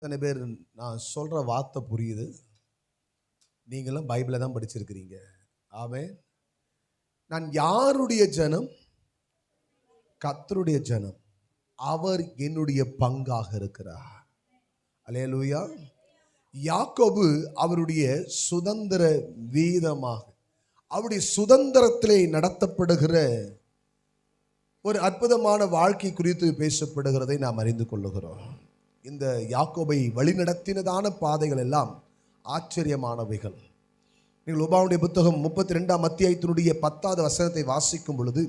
எத்தனை பேர் நான் சொல்கிற வார்த்தை புரியுது? நீங்களும் பைபிளை தான் படிச்சிருக்கிறீங்க. ஆமென். நான் யாருடைய ஜனம்? கர்த்தருடைய ஜனம். அவர் என்னுடைய பங்காக இருக்கிறார். அல்லேலூயா. யாக்கோபு அவருடைய சுதந்திர வீதமாக, அவருடைய சுதந்திரத்திலே நடத்தப்படுகிற ஒரு அற்புதமான வாழ்க்கை குறித்து பேசப்படுகிறதை நாம் அறிந்து கொள்ளுகிறோம். இந்த யாக்கோபை வழிநடத்தினதான பாதைகள் எல்லாம் ஆச்சரியமானவைகள். நீங்கள் உபாகமத்தின் புத்தகம் 32ஆம் அத்தியாயத்தினுடைய 10வது வசனத்தை வாசிக்கும் பொழுது,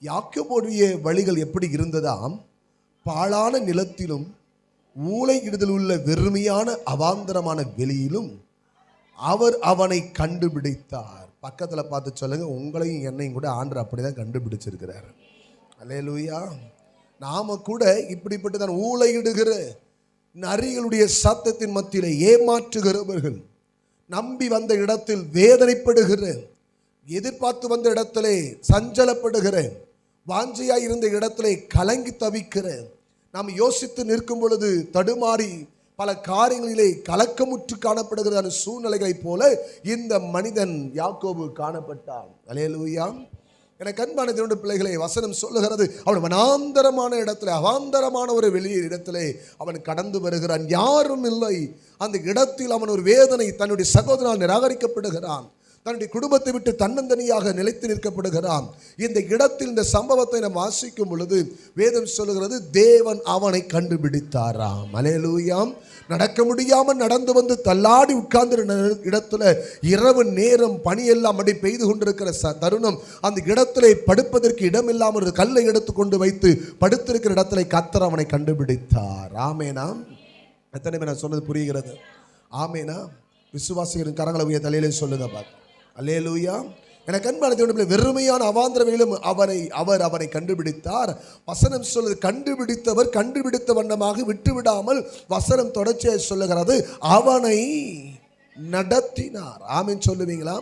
யாக்கோபுடைய வழிகள் எப்படி இருந்ததாம்? பாழான நிலத்திலும் ஊளையிடுதல் உள்ள வெறுமையான அவாந்தரமான வெளியிலும் அவர் அவனை கண்டுபிடித்தார். பக்கத்தில் பார்த்து சொல்லுங்க, உங்களையும் என்னையும் கூட ஆண்டவர் அப்படிதான் கண்டுபிடிச்சிருக்கிறார். அல்லேலூயா. நாம கூட இப்படிப்பட்டதான் ஊளையிடுகிற நரிகளுடைய சத்தத்தின் மத்தியிலே ஏமாற்றுகிறவர்கள், நம்பி வந்த இடத்தில் வேதனைப்படுகிற, எதிர்பார்த்து வந்த இடத்திலே சஞ்சலப்படுகிற, வாஞ்சையாய் இருந்த இடத்திலே கலங்கி தவிக்கிற, நாம் யோசித்து நிற்கும் பொழுது தடுமாறி பல காரியங்களிலே கலக்கமுற்று காணப்படுகிற சூழ்நிலைகளைப் போல இந்த மனிதன் யாக்கோபு காணப்பட்டான். அல்லேலூயா. எனக்கு அன்பான தேவனுடைய பிள்ளைகளை, வசனம் சொல்லுகிறது, அவன் வனாந்தரமான இடத்துல, அவாந்தரமான ஒரு வெளியே இடத்திலே அவன் கடந்து வருகிறான். யாரும் இல்லை அந்த இடத்தில். அவன் ஒரு வேதனை, தன்னுடைய சகோதரனால் நிராகரிக்கப்படுகிறான், தன்னுடைய குடும்பத்தை விட்டு தன்னந்தனியாக நிலைத்து நிற்கப்படுகிறான். இந்த இடத்தில் இந்த சம்பவத்தை நாம் வாசிக்கும் பொழுது வேதம் சொல்லுகிறது, தேவன் அவனை கண்டுபிடித்தாராம். அல்லேலூயா. நடக்க முடியாமல் நடந்து வந்து தள்ளாடி உட்கார்ந்து இடத்துல இரவு நேரம் பனியெல்லாம் அடி பெய்து கொண்டிருக்கிற தருணம், அந்த இடத்துல படுப்பதற்கு இடம் இல்லாமல் ஒரு கல்லை எடுத்து கொண்டு வைத்து படுத்திருக்கிற இடத்துல கர்த்தர் அவனை கண்டுபிடித்தார். ஆமேனா? எத்தனை பேர் நான் சொன்னது புரிகிறது? ஆமேனா? விசுவாசிகளின் கரங்களை உயர்த்தி தலையிலே சொல்லுங்க பாரு. அல்லேலூயா. எனக்கு அன்பான தேவனுடைய வெறுமையான அவாந்தரங்களிலும் அவர் அவனை கண்டுபிடித்தார். வசனம் சொல்லுது, கண்டுபிடித்தவர் கண்டுபிடித்த வண்ணமாக விட்டுவிடாமல் வசனம் தொடர்ச்சியாக சொல்லுகிறது, அவனை நடத்தினார். ஆமென் சொல்லுவீங்களா?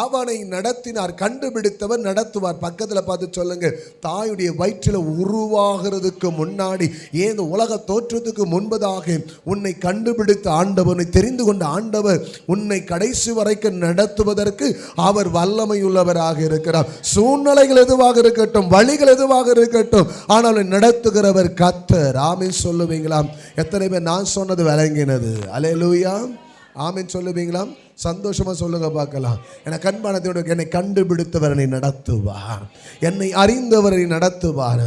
அவனை நடத்தினார். கண்டுபிடித்தவர் நடத்துவார். பக்கத்தில் பார்த்து சொல்லுங்க, தாயுடைய வயிற்றில் உருவாகிறதுக்கு முன்னாடி, ஏன் உலக தோற்றத்துக்கு முன்பதாக உன்னை கண்டுபிடித்த ஆண்டவர், உன்னை தெரிந்து கொண்ட ஆண்டவர் உன்னை கடைசி வரைக்கும் நடத்துவதற்கு அவர் வல்லமையுள்ளவராக இருக்கிறார். சூழ்நிலைகள் எதுவாக இருக்கட்டும், வழிகள் எதுவாக இருக்கட்டும், ஆனால் நடத்துகிறவர் கர்த்தர். ஆமென் சொல்லுவீங்களா? எத்தனை பேர் நான் சொன்னது விளங்கினது? அல்லேலூயா. ஆமென் சொல்லுவீங்களா? சந்தோஷமா சொல்லுங்க பார்க்கலாம். எனக்கு அன்பான தேவன், என்னை கண்டுபிடித்தவரை நடத்துவார், என்னை அறிந்தவரை நடத்துவார்.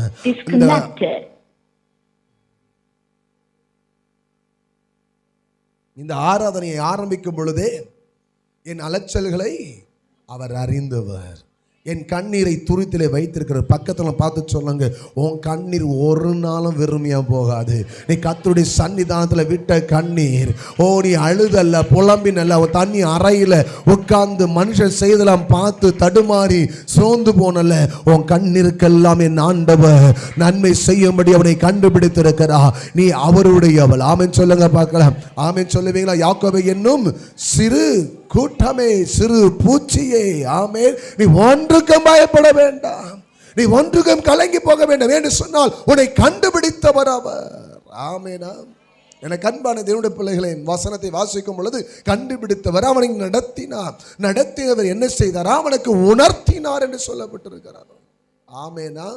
இந்த ஆராதனையை ஆரம்பிக்கும் பொழுதே என் அலைச்சல்களை அவர் அறிந்தவர், என் கண்ணீரை துருத்திலே வைத்திருக்கிற. பக்கத்தில் பார்த்து சொல்லுங்க, உன் கண்ணீர் ஒரு நாளும் வெறுமையாக போகாது. நீ கர்த்தருடைய சன்னிதானத்தில் விட்ட கண்ணீர், நீ அழுதல்ல, புலம்பினல்ல, தண்ணி அறையில் உட்கார்ந்து மனுஷன் செய்தலாம் பார்த்து தடுமாறி சோர்ந்து போனல, உன் கண்ணீருக்கெல்லாம் என் ஆண்டவர் நன்மை செய்யும்படி அவனை கண்டுபிடித்திருக்கிறா. நீ அவருடையவள். ஆமென் சொல்லுங்க பார்க்கலாம். ஆமென் சொல்லுவீங்களா? யாக்கோபு என்னும் சிறு கூட்டமே, சிறு பூச்சியே, ஆமென், நீ ஒன்றுக்கும் பயப்பட வேண்டாம், நீ ஒன்றுக்கும் கலங்கி போக வேண்டாம் என்று சொன்னால் உன்னை கண்டுபிடித்தவர் அவர். ஆமெனா? எனக்கு அன்பான தேவனுடைய பிள்ளைகளை, வசனத்தை வாசிக்கும் பொழுது கண்டுபிடித்தவர் அவனை நடத்தினார். நடத்தினவர் என்ன செய்தார்? அவனுக்கு உணர்த்தினார் என்று சொல்லப்பட்டிருக்கிறார். ஆமெனா?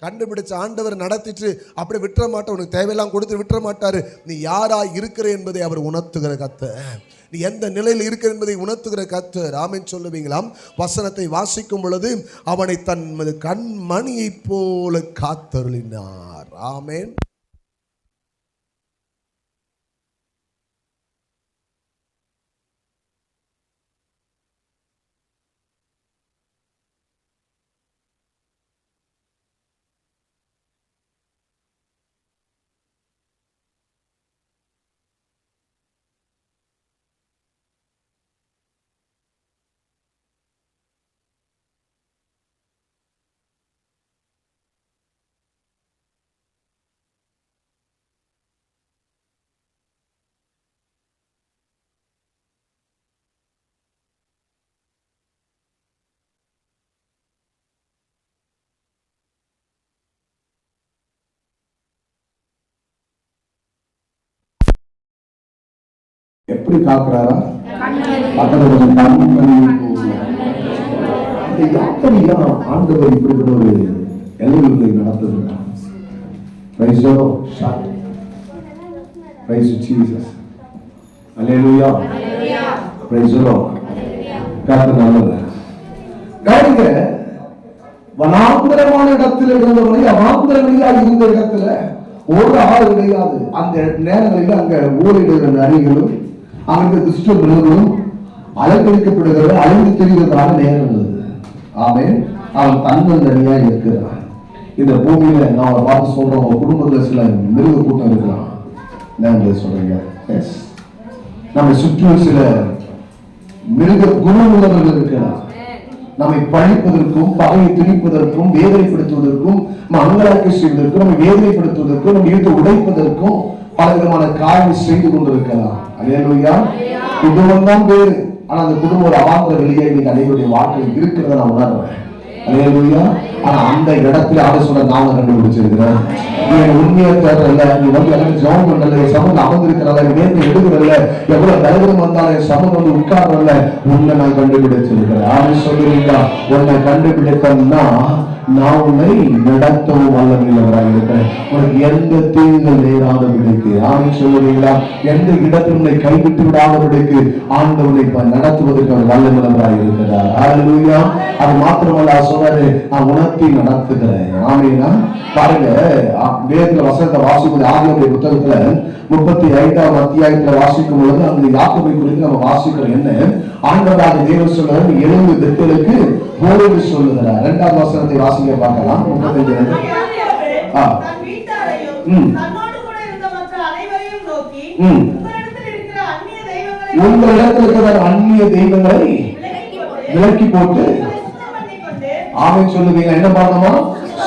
கண்டுபிடிச்ச ஆண்டவர் நடத்திட்டு அப்படி விட்டுற மாட்டார், உனக்கு தேவையெல்லாம் கொடுத்து விட்டுற மாட்டாரு. நீ யாரா இருக்கிற என்பதை அவர் உணர்த்துகிற கர்த்தர், நீ எந்த நிலையில் இருக்கிற என்பதை உணர்த்துகிற கர்த்தர். ஆமென் சொல்லுவீங்களாம்? வசனத்தை வாசிக்கும் பொழுது அவனை தன் கண்மணியை போல காத்தருளினார். ஆமென். எப்படி காக்குறாரா? பக்கத்துல கொஞ்சம் கண்மணி யாத்திரையா ஆண்டவர் இப்படிப்பட்ட ஒரு எல்லைகளை நடத்துகிறார். Praise the Lord. Praise Jesus. Hallelujah. Praise the Lord. கர்த்தர் நல்லவர். கவனிங்க, வனாந்தரமான இடத்துல இருந்தவரை அவாந்தரங்களில் இருந்த இடத்துல ஒரு ஆள் கிடையாது. அந்த நேரங்களில் அங்க ஊரிடுகிற நரிகளும் அங்க துஷ்ட மிருகங்களும் அலங்கரிக்கப்படுகிற அழிந்து தெரிவதற்கான நேரம். ஆமென். அவன் தன்னல் தனியா இருக்கிறான். இந்த பூமியில நான் பார்த்து சொல்றோம், உங்க குடும்பத்துல சில மிருக கூட்டம் இருக்கலாம். என்ன சொல்றீங்க? நம்ம சுற்றி சில மிருக குணமுள்ளவர்கள் இருக்கிறார். நம்மை பழிப்பதற்கும் பகையை திணிப்பதற்கும் வேதனைப்படுத்துவதற்கும் அங்கலாக்கி செய்வதற்கும் நம்மை வேதனைப்படுத்துவதற்கும் நம்ம வீட்டை உடைப்பதற்கும் பல விதமான காரியங்களை செய்து கொண்டிருக்கலாம். அல்லேலூயா. குடும்பம் தான் பேரு, ஆனா அந்த குடும்பம் ஒரு அவாந்தர வெளியே இன்னைக்கு அனைவருடைய வாழ்க்கையில் இருக்கிறத நான் உணர்றேன். அல்லேலூயா. ஆனா அந்த இடத்துல ஆலோசனை நான் கண்டுபிடிச்சிருக்கிறேன். நீ உண்மையை தேடல, நீ வந்து எனக்கு ஜெபம் பண்ணல, என் சமூகம் அமர்ந்திருக்கிறல, நேர்ந்து எடுக்கிறல்ல, எவ்வளவு தைரியம் வந்தாலும் என் சமூகம் வந்து உட்கார்றல, உன்னை நான் கண்டுபிடிச்சிருக்கிறேன். ஆறு சொல்லுவீங்களா? உன்னை கண்டுபிடித்தா நான் உன்னை நடத்தவும் வல்லமையுள்ளவராக இருக்கிறேன். உனக்கு எந்த தீங்கும் நேராதபடிக்கு ஆமை சொல்லுவீங்களா? எந்த இடத்தில் உன்னை கைவிட்டு விடாதபடிக்கு ஆண்டவனை நடத்துவதற்கு அவர் வல்லமையுள்ளவராக இருக்கிறார். அல்லேலூயா. அது மாத்திரமல்ல, சொன்னாரு நான் உணர்த்தி நடத்துகிறேன். ஆமைனா பாருங்க, வேதத்துல வசனத்தை வாசிக்கும் ஆதியாகம புத்தகத்துல 35ஆம் அத்தியாயத்துல வாசிக்கும் பொழுது அந்த யாக்கோபை குறித்து நம்ம வாசிக்கிறோம். என்ன ஆண்டவராக தேவன் சொல்றாரு, 70 பெண்களுக்கு போரேன்னு சொல்லுகிறார். 2ஆம் வசனத்தை வாசிக்க பார்க்கலாம். 35 உங்களிடத்தில் இருக்கிற அந்நிய தெய்வங்களை விலக்கி போட்டு ஆமென் சொல்லுவீங்க. என்ன பண்ணணுமா?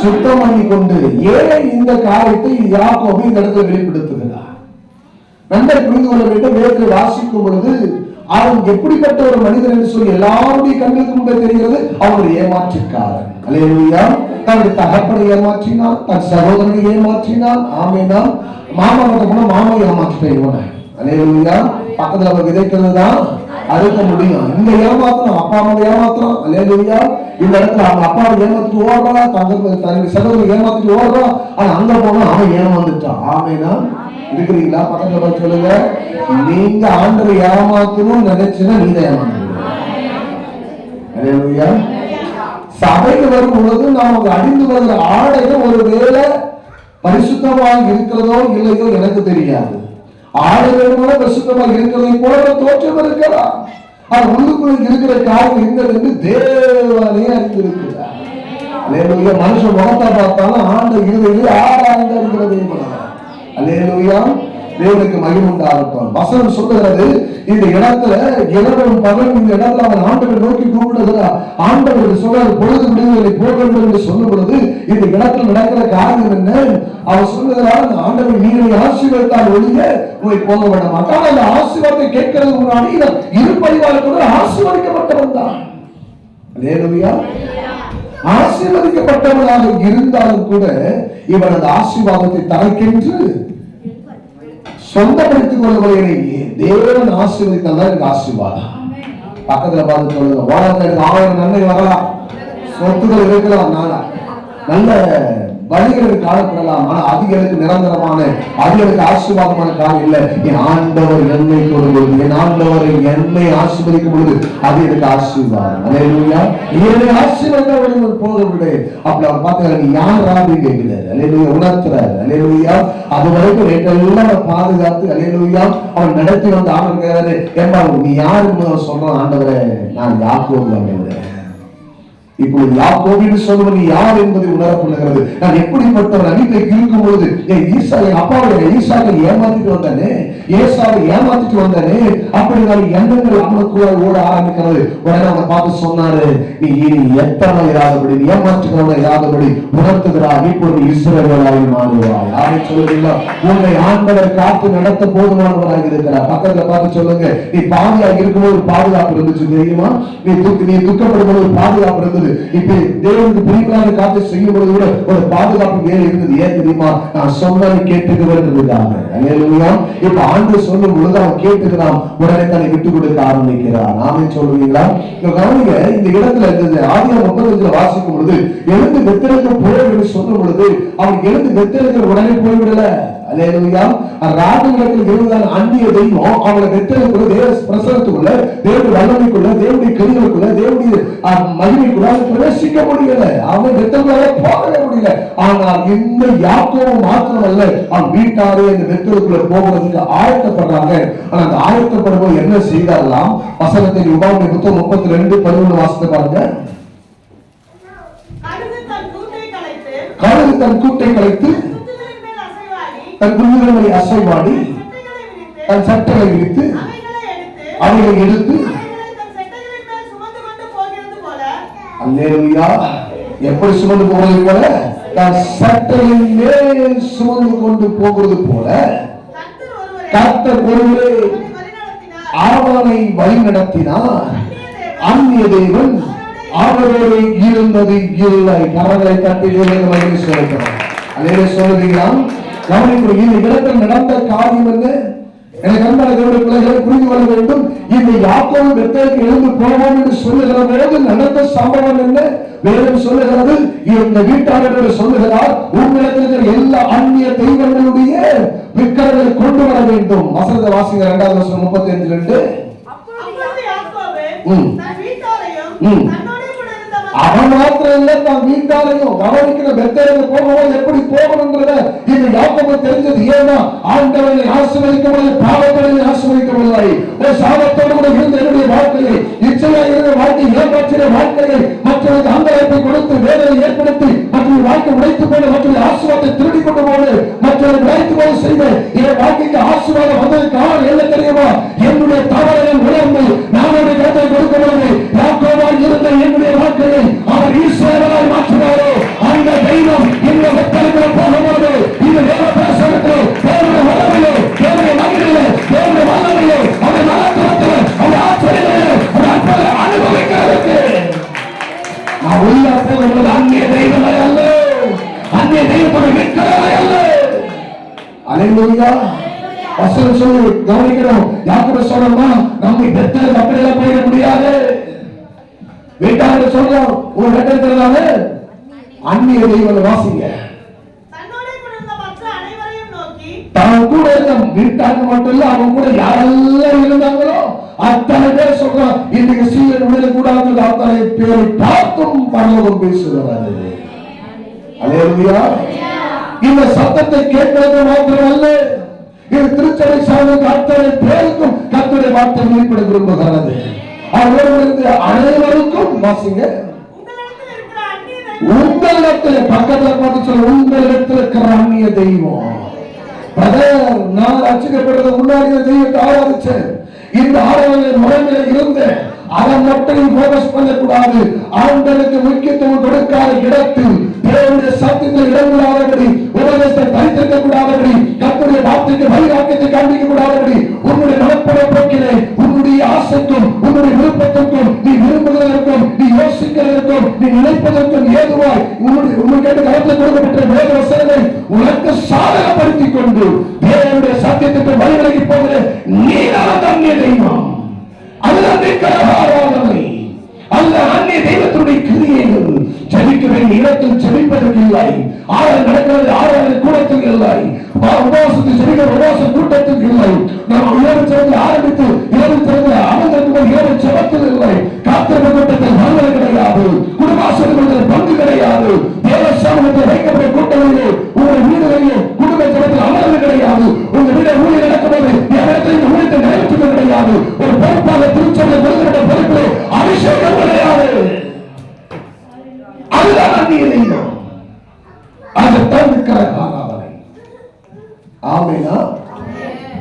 சுத்தம் பண்ணி கொண்டு. ஏன் இந்த காரியத்தை யாக்கோபு இந்த இடத்துல வெளிப்படுத்துகிறார்? நன்றை புரிந்து கொள்ள வேண்டும். வேதத்தை வாசிக்கும் பொழுது அவன் எப்படிப்பட்ட ஒரு மனிதன் என்று சொல்லி எல்லாருடைய கண்களுக்கு முன்பே தெரிகிறது. அவன் ஒரு ஏமாற்றுக்காரன். அல்லேலூயா. தன்னுடைய தகப்பனை ஏமாற்றினான், தன் சகோதரனை ஏமாற்றினான். ஆமெனா. மாமா கிட்ட போனா மாமா ஏமாற்றிட்டான் இவனை. அல்லேலூயா. பக்கத்துல அவன் விதைக்கிறது தான் அறுக்க முடியும். இந்த ஏமாத்திரம் அப்பா அம்மாவை ஏமாத்திரம். அல்லேலூயா. இந்த இடத்துல அவங்க அப்பாவை ஏமாத்திட்டு ஓடுறான், தன்னுடைய சகோதரனை ஏமாத்திட்டு ஓடுறான். ஆனா அங்க போனா அவன் ஏமாந்துட்டான். ஆமெனா. இருக்கிறீங்களா? பக்கத்துல சொல்லுங்க, நீங்க ஆண்டவரை ஏமாத்தணும்னு நினைச்சுன்னா நீங்க ஏமாந்துருவீங்க. அல்லேலூயா. சபைக்கு வரும் பொழுது நாம் அணிந்து வருகிற ஆடைகள் ஒருவேளை பரிசுத்தமாக இருக்கிறதோ இல்லையோ எனக்கு தெரியாது. ஆடைகள் பரிசுத்தமாக இருக்கிறதை போல தோற்றம் இருக்கலாம். அது உள்ளுக்குள்ள இருக்கிற காரியம் என்னது என்று தேவனே அறிந்திருக்கிறார். அல்லேலூயா. மனுஷன் முகத்தை பார்த்தாலும் ஆண்ட இருதயத்திலே ஆராய்ந்து இருக்கிறதே. அல்லேலூயா. தேவனுக்கு மகிமை உண்டாகட்டும். வசனம் சொல்லுகிறது, இந்த இடத்துல இரவும் பகலும் இந்த இடத்துல அவன் ஆண்டவரை நோக்கி கூப்பிடுகிறார். ஆண்டவர் சொல்றாரு, பொழுது விடுதலை போக வேண்டும் என்று சொல்லும் பொழுது இந்த இடத்துல நடக்கிற காரியம் என்ன? அவர் சொல்லுகிறார், அந்த ஆண்டவர் நீரை ஆசீர்வதித்தால் ஒழிய உங்களை போக விட மாட்டான். அந்த ஆசீர்வாதத்தை கேட்கறதுக்கு முன்னாடி இரு பரிவாரம் கூட ஆசீர்வதிக்கப்பட்டவன் தான். அல்லேலூயா. ஆசீர்வதிக்கப்பட்டவனாக இருந்தாலும் கூட இவன் அந்த ஆசீர்வாதத்தை தனக்கென்று சொந்தப்படுத்திக் கொள்ளுவதை தேவன் ஆசீர்வதித்தால் தான் எனக்கு ஆசீர்வாதம். பக்கத்துல பார்த்து சொல்லுங்க, உலகத்துல 1000 நன்மை வரலாம், சொத்துக்கள் இருக்கலாம், நல்ல வழிகளுக்கு காணப்படலாம். ஆனா அதிகளுக்கு நிரந்தரமான அதிகளுக்கு ஆசீர்வாதமான காலம் இல்லை. என் ஆண்டவர் என்னை கொடுப்பது, என் ஆண்டவர் என்னை ஆசீர்வதிக்கும் பொழுது அது எனக்கு ஆசீர்வாதம். அல்லேலூயா. என்னை ஆசீர்வாதம் போகவில்லை. அப்படி அவர் பார்த்து நீ யாராவது கேட்கிறார். அல்லேலூயா. உணர்த்துறாரு. அல்லேலூயா. அது வரைக்கும் நேற்றெல்லாம் பாதுகாத்து அல்லேலூயா அவன் நடத்தி வந்து ஆண்டவர் ஏன்பா நீ யாருக்கு சொல்றான்? ஆண்டவரே நான் யாக்கோபு அப்படிங்கிறேன். இப்பொழுது யாக்கோபு சொல்லுவது யார் என்பதை உணரப்படுகிறது. நான் எப்படிப்பட்டவன்? அன்னைக்கு இருக்கும் பொழுது என் அப்பாவை ஈசாவை ஏமாத்திட்டு வந்தானே, ஏசாவை ஏமாத்திட்டு வந்தானே, அப்படி நான் எண்ணங்கள் அவனுக்குள்ள ஓட ஆரம்பிக்கிறது. உடனே அவனை பார்த்து சொன்னாரு, நீ எத்தனை இராதபடி ஏமாற்றுகிறவனை இராதபடி உணர்த்துகிறார். இப்பொழுது இஸ்ரவேலாய் மாறுவாய். யாரை சொல்லுவீங்களா? உன்னை ஆண்டவர் காத்து நடத்த போதுமானவராக இருக்கிறார். பக்கத்துல பார்த்து சொல்லுங்க, நீ பாதியாக இருக்கும்போது பாதுகாப்பு இருந்துச்சு தெரியுமா? நீ துக்கப்படும் போது பாதுகாப்பு இருந்தது. பொழுது, இப்ப தேவனுக்கு பிரியமான காரியத்தை செய்யும் பொழுது கூட ஒரு பாதுகாப்பு மேல இருந்தது. ஏன் தெரியுமா? நான் சொன்னதை கேட்டுக்கிறதுக்காக. அல்லேலூயா. இப்ப ஆண்டவர் சொல்லும் பொழுது அவன் கேட்டுக்கிறான், உடனே தன்னை விட்டு கொடுக்க ஆரம்பிக்கிறான். ஆமென் சொல்லுவீங்களா? கவனிங்க, இந்த இடத்துல இருந்தது ஆதியாகமம் 35 வாசிக்கும் பொழுது, எழுந்து பெத்தேலுக்கு போய் என்று சொல்லும் பொழுது அவன் எழுந்து பெத்தேலுக்கு உடனே போய்விடல. அல்லேலூயா. ராஜங்களுக்கு இருந்ததான அந்நிய தெய்வம் அவங்களை பெத்தேலுக்குள்ள, தேவ பிரசன்னத்துக்குள்ள, தேவனுடைய வல்லமைக்குள்ள, தேவனுடைய கிரியைக்குள்ள, தேவனுடைய மகிமைக்குள்ள பிரவேசிக்க முடியல. அவன் பெத்தேலுக்குள்ள போகவே முடியல. ஆனால் இந்த யாக்கோபு மாத்திரமல்ல, அவன் வீட்டாரே இந்த பெத்தேலுக்குள்ள போகிறதுக்கு ஆயத்தப்படுறாங்க. ஆனா அந்த ஆயத்தப்படும்போது என்ன செய்தாரலாம்? வசனத்தின் உபாகமம் 32:11 வாசித்து பாருங்க. கழுகு தன் கூட்டை கலைத்து தன் குஞ்சுகளை அசைவாடி தன் சட்டைகளை விரித்து அவைகளை எடுத்து, அல்லேலூயா, எப்படி சுமந்து போவது போல, தன் சட்டையின் மேல் சுமந்து கொண்டு போகிறது போல கர்த்தர் ஒருவரே அவனை வழி நடத்தினார். அந்நிய தெய்வம் அவரோடு இருந்தது இல்லை. கரங்களை தட்டி மகிழ்ச்சி சொல்லுகிறோம். அதே சொல்லுவீங்களா? கவனிக்கிறோம். இந்த இடத்தில் நடந்த காரியம் என்ன? எனக்கு அன்பான தேவனுடைய பிள்ளைகளை புரிந்து கொள்ள வேண்டும். இந்த யாக்கோபு பெத்தேலுக்கு எழுந்து போவோம் என்று சொல்லுகிற போது நடந்த சம்பவம் என்ன? வேதம் சொல்லுகிறது, இந்த வீட்டாளர்கள் சொல்லுகிறார், உங்களிடத்தில் இருக்கிற எல்லா அந்நிய தெய்வங்களுடைய விக்கிரகங்களை கொண்டு வர வேண்டும். வசனத்தை வாசிங்க. 2வது வசனம் 35. அவன் மாத்திரம் இல்ல, தான் வீட்டாரையும் கவனிக்கிற பெத்தேலுக்கு போகும்போது எப்படி போகணும்ன்றத இந்த யாக்கோபு தெரிஞ்சது. ஏன்னா ஆண்டவனை ஆசீர்வதிக்கவில்லை, பாவத்தை ஆசீர்வதிக்கவில்லை. ஒரு சாபத்தோடு கூட இருந்த என்னுடைய வாழ்க்கையை, இச்சையா இருந்த வாழ்க்கை, ஏமாற்றின வாழ்க்கையை, மற்றவர்களுக்கு அங்கலாய்ப்பை கொடுத்து வேதனை ஏற்படுத்தி மற்றொரு வாழ்க்கை உடைத்து போன, மற்றொரு ஆசீர்வாதத்தை திருடி கொண்டு போது, மற்றொரு உடைத்து போது செய்த என் வாழ்க்கைக்கு ஆசீர்வாதம் வந்ததுக்கு காரணம் என்ன தெரியுமா? என்னுடைய தவறுகள் உணர்ந்து நான் ஒரு கருத்தை கொடுக்கவில்லை. யாக்கோபால் இருந்த என்னுடைய வாழ்க்கையை அவர் ஈஸ்வரனாய் மாற்றினாரோ, அந்த தெய்வம் இந்த பெத்தேலுக்கு போகும்போது இந்த தேவ பிரசன்னத்திலே, தேவனுடைய வல்லமையிலே, தேவனுடைய மகிமையிலே, தேவனுடைய வல்லமையிலே, அவருடைய மகத்துவத்திலே, அவருடைய ஆச்சரியத்திலே, அவருடைய அற்புதத்தை அனுபவிக்கிறதுக்கு நான் உள்ள போகும்போது அந்நிய தெய்வங்களை அல்ல, அந்நிய தெய்வத்துடைய விக்கிரகங்களை அல்ல. அல்லேலூயா. வசனம் சொல்லி கவனிக்கிறோம். யாக்கோபு சொன்னா நம்ம பெத்தேலுக்கு அப்படியெல்லாம் போயிட முடியாது. வீட்டாளர் சொல்றோம், உங்க இடத்திலான அந்நிய தெய்வங்களை வாசிங்க. தான் கூட இருந்த வீட்டாளர் மட்டும் இல்ல, அவங்க கூட யாரெல்லாம் இருந்தாங்களோ அத்தனை பேர் சொல்றான், இன்னைக்கு சீலன் விடுதலை கூடாது, அத்தனை பேரை பார்த்தும் பரலோகம் பேசுகிறாரு. அல்லேலூயா. இந்த சத்தத்தை கேட்கிறது மாத்திரமல்ல, இது திருச்சபை சார்ந்த அத்தனை பேருக்கும் கர்த்தருடைய வார்த்தை வெளிப்பட விரும்புகிறது. அனைவருக்கும் வாசிங்க. உங்களிடத்தில் பக்கத்துல பார்த்து சொல்ல, உங்களிடத்தில் இருக்கிற அந்நிய தெய்வம். நான் ரட்சிக்கப்படுறது முன்னாடி தெய்வத்தை ஆராதிச்சேன். இந்த ஆராதனை முறைமையில இருந்தேன். அதை மட்டும் போக்கஸ் பண்ணக்கூடாது. ஆண்டவருக்கு முக்கியத்துவம் கொடுக்காத இடத்தில் தேவனுடைய சத்தியத்தில் இடமில்லாதபடி, உபதேசத்தை தரித்திருக்க கூடாதபடி, கர்த்தருடைய வார்த்தைக்கு வைராக்கியத்தை காண்பிக்க கூடாதபடி, உன்னுடைய மனப்பட போக்கிலே, உன்னுடைய ஆசைக்கும் உன்னுடைய விருப்பத்திற்கும், நீ விரும்புவதற்கும், நீ யோசிக்கிறதற்கும், நீ நினைப்பதற்கும் ஏதுவாய் உன்னுடைய கருத்தில் கொடுக்கப்பட்ட வேத வசனங்களை உனக்கு சாதகப்படுத்திக் கொண்டு தேவனுடைய சத்தியத்திற்கு வழிவிலகி போகிற நீரான அந்நிய தெய்வம், அதுதான் ஆராதனை. அல்ல அந்நிய தெய்வத்துடைய கிரியைகள். ஜெபிக்க வேண்டிய இடத்தில் ஜெபிப்பதற்கு இல்லை, ஆராதனை நடக்கிறது ஆராதனை கூடத்தில் இல்லை, உபவாசத்தில் ஜெபிக்கிற உபவாச கூட்டத்தில் இல்லை, நாம் இரவு ஜெபத்தில் ஆரம்பித்து இரவு ஜெபத்தில் அமர்ந்திருக்கும் இரவு ஜெபத்தில் இல்லை, காத்திருப்பு கூட்டத்தில் வருவது கிடையாது, குடும்பாசனத்தில் பங்கு கிடையாது, தேவசாமத்தில் வைக்கப்பட்ட கூட்டங்களிலே உங்கள் வீடுகளிலே குடும்ப ஜெபத்தில் அமர்வது கிடையாது, உங்க வீட ஊழியர் நடக்கும்போது இடத்தில் ஊழியத்தை நிறைவேற்றுவது கிடையாது, ஒரு பொறுப்பாக திருச்சபையில் கொடுக்கப்பட்ட பொறுப்பிலே அபிஷேகம் கிடையாது. அதுதான் அந்நிய தெய்வம். அதுதான் இருக்கிற ஆராதனை. ஆமெனா?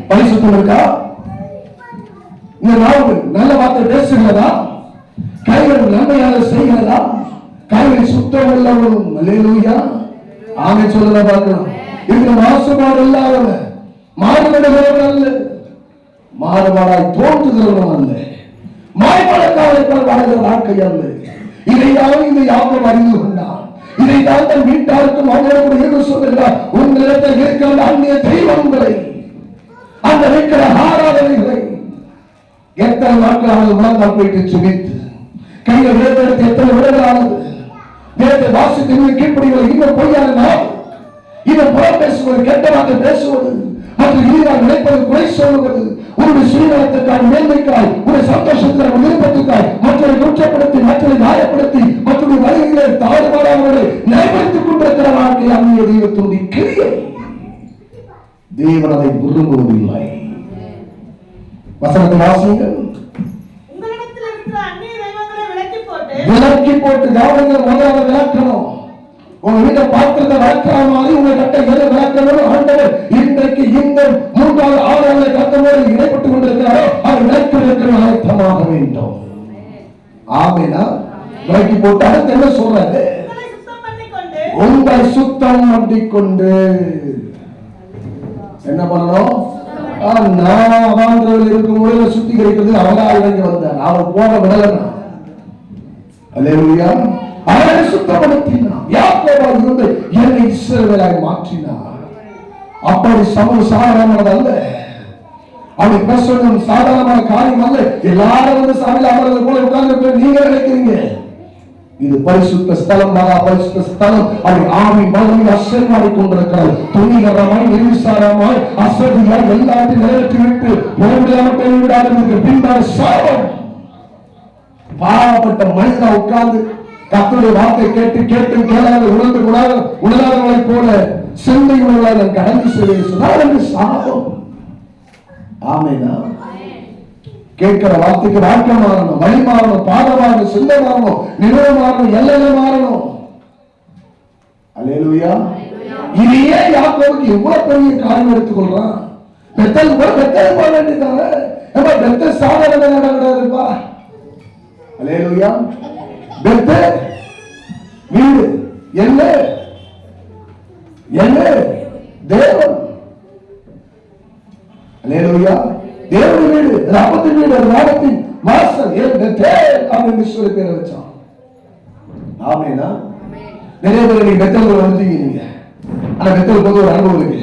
பரிசுத்தம் இருக்கா? இந்த நாவு நல்ல வார்த்தை பேசுகிறதா? கைகள் நன்மையாக செய்கிறதா? கைகள் சுத்தம் உள்ளவனும். அல்லேலூயா. ஆமென் சொல்லுங்க பார்க்கலாம். இதுக்கு மாசுபாடு இல்லாதவன், மாறுபடுகிறவன் அல்ல, மாறுபாடாய் தோன்றுகிறவனும் அல்ல, மாய்மலக்காரர்கள் வாழ்கிற வாழ்க்கை அல்ல. இதைதான் இந்த யாக்கோபு அறிந்து கொண்டான். இதைதான் தன் வீட்டாருக்கும் அவரோடு என்று சொல்லுகிறார். உங்களிடத்தில் இருக்கிற அந்நிய தெய்வங்களை, அந்த இருக்கிற ஆராதனைகளை எத்தனை நாட்கள் அவர்கள் முழங்கால் போயிட்டு சுமித்து கையில் எடுத்து எத்தனை விடலானது வேதத்தை வாசித்து கீழ்ப்படிகளை இன்னும் பொய்யான நாள், இன்னும் புறம் பேசுவது, கெட்ட வார்த்தை பேசுவது, மற்றும் ஈராக நினைப்பது, குறை சொல்லுவது, உன்னுடைய சுயநலத்துக்காய், மேன்மைக்காய், உன்னுடைய சந்தோஷத்துக்காய், விருப்பத்துக்காய் மற்றவரை குற்றப்படுத்தி, மற்றவரை நியாயப்படுத்தி, மற்றவருடைய வழிகளை தாழ்வானவர்களை நிலைப்படுத்திக் கொண்டிருக்கிற வாழ்க்கை அந்நிய தெய்வத்தினுடைய கிரியை. தேவன் அதை விரும்புவதில்லை. வசனத்தை வாசியுங்கள். விலக்கி போட்டு கவனங்கள் முதல்ல விளக்கணும். உங்க வீட்டை பாத்திரத்தை விளக்கிற மாதிரி உங்க கட்டை எதை விளக்கணும். ஆண்டவர் இன்றைக்கு இந்த மூன்றாவது ஆறாவது கத்தமோடு இடைப்பட்டுக் கொண்டிருக்கிறாரோ அவர் விளக்கிருக்கிற ஆயத்தமாக வேண்டும். ஆமேனா? விலக்கி போட்டு அடுத்து என்ன சொல்றாரு? உங்களை சுத்தம் பண்ணிக்கொண்டு என்ன பண்ணணும்? நான் அவாந்திரவில் இருக்கும் பொழுது சுத்திகரிக்கிறது அவரா இறங்கி வந்தார். அவர் போக விடலன்னா அல்லேலூயா. அவரை சுத்தப்படுத்தினார். யாக்கோபா இருந்து என்னை இஸ்ரவேலாய் மாற்றினார். அப்படி சாதாரணமானது அல்ல. அப்படி பேசணும் சாதாரணமான காரியம் அல்ல. எல்லாரும் வந்து சபையில் அமர்ந்து போல உட்கார்ந்து நீங்க நினைக்கிறீங்க இது பரிசுத்த ஸ்தலம், மகா பரிசுத்த ஸ்தலம். அப்படி ஆவி மகிமை அசைவாடி கொண்டிருக்கிறது. துணிகரமாய், நிர்விசாரமாய், அசதியாய் எல்லாத்தையும் நிறைவேற்றி விட்டு போய்விடாமல் கைவிடாதவர்களுக்கு பின்பாக சாபம். பாவப்பட்ட மனிதனை உட்கார்ந்து கர்த்தருடைய வார்த்தை கேட்டு கேட்டு கேளாத உணர்ந்து உணராதவர்களை போல சிந்தை உள்ளவர்களை கடந்து செல்வது சொன்னால் சாபம். ஆமேனா? கேட்கிற வார்த்தைக்கு வாழ்க்கை மாறணும், வழி மாறணும், பாத மாறணும், சிந்தை மாறணும், நினைவு மாறணும், எல்லை மாறணும். அல்லேலூயா. இது ஏன் யாக்கோபுக்கு எவ்வளவு பெரிய காரியம் எடுத்துக்கொள்றான்? பெத்தல் போக வேண்டியதானே. பெத்தல் சாதாரண இடம் கிடையாதுப்பா. அல்லேலூயா. பெத்தல் வீடு என்ன? என்ன? தேவன். அல்லேலூயா. தேவனுடைய வீடு, ராமத்தின் வீடு, ராமத்தின் வாசல் அப்படின்னு சொல்லி பேரை வச்சான். ஆமேனா? நிறைய பேர் நீங்க பெத்தல் வந்துட்டீங்க. நீங்க ஆனா பெத்தல் போது ஒரு அனுபவம் இருக்கு.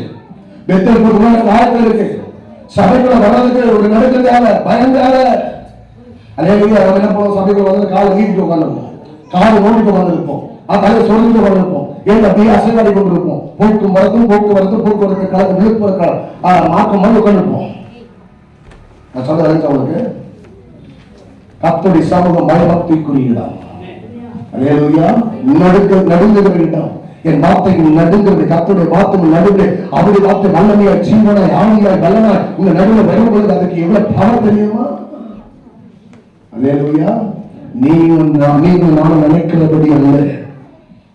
பெத்தல் போது காலத்தில் இருக்கு. சபைக்குள்ள வர்றதுக்கு ஒரு நடுக்க தேவை, பயம் தேவை. அல்லேலூயா. நம்ம என்ன பண்ணுவோம்? சபைக்குள்ள வந்து காலை நீட்டிட்டு உட்காந்துருப்போம், காலை நோண்டிட்டு உட்காந்துருப்போம், தலையை சொல்லிட்டு உட்காந்துருப்போம். ஏன் அப்படியே அசைவாடி கொண்டிருப்போம். போக்குவரத்து கலந்து விழுப்புற மாற்றம் மாதிரி உட்காந்துருப்போம். நான் சொல்ல உங்களுக்கு கர்த்தருடைய சமூகம் பயபக்திக்குரிய இடம். அல்லேலூயா. நடுங்குகிற இடம். என் வார்த்தைக்கு நடுங்கிறது கர்த்தருடைய வார்த்தை நடுங்கு. அவருடைய வார்த்தை வல்லமையா, ஜீவனாய், ஆவியாய், வல்லனாய் உங்க நடுவில் வரும் பொழுது அதுக்கு எவ்வளவு பவர் தெரியுமா? அல்லேலூயா. நீங்கள் நானும் நினைக்கிறபடி அல்ல.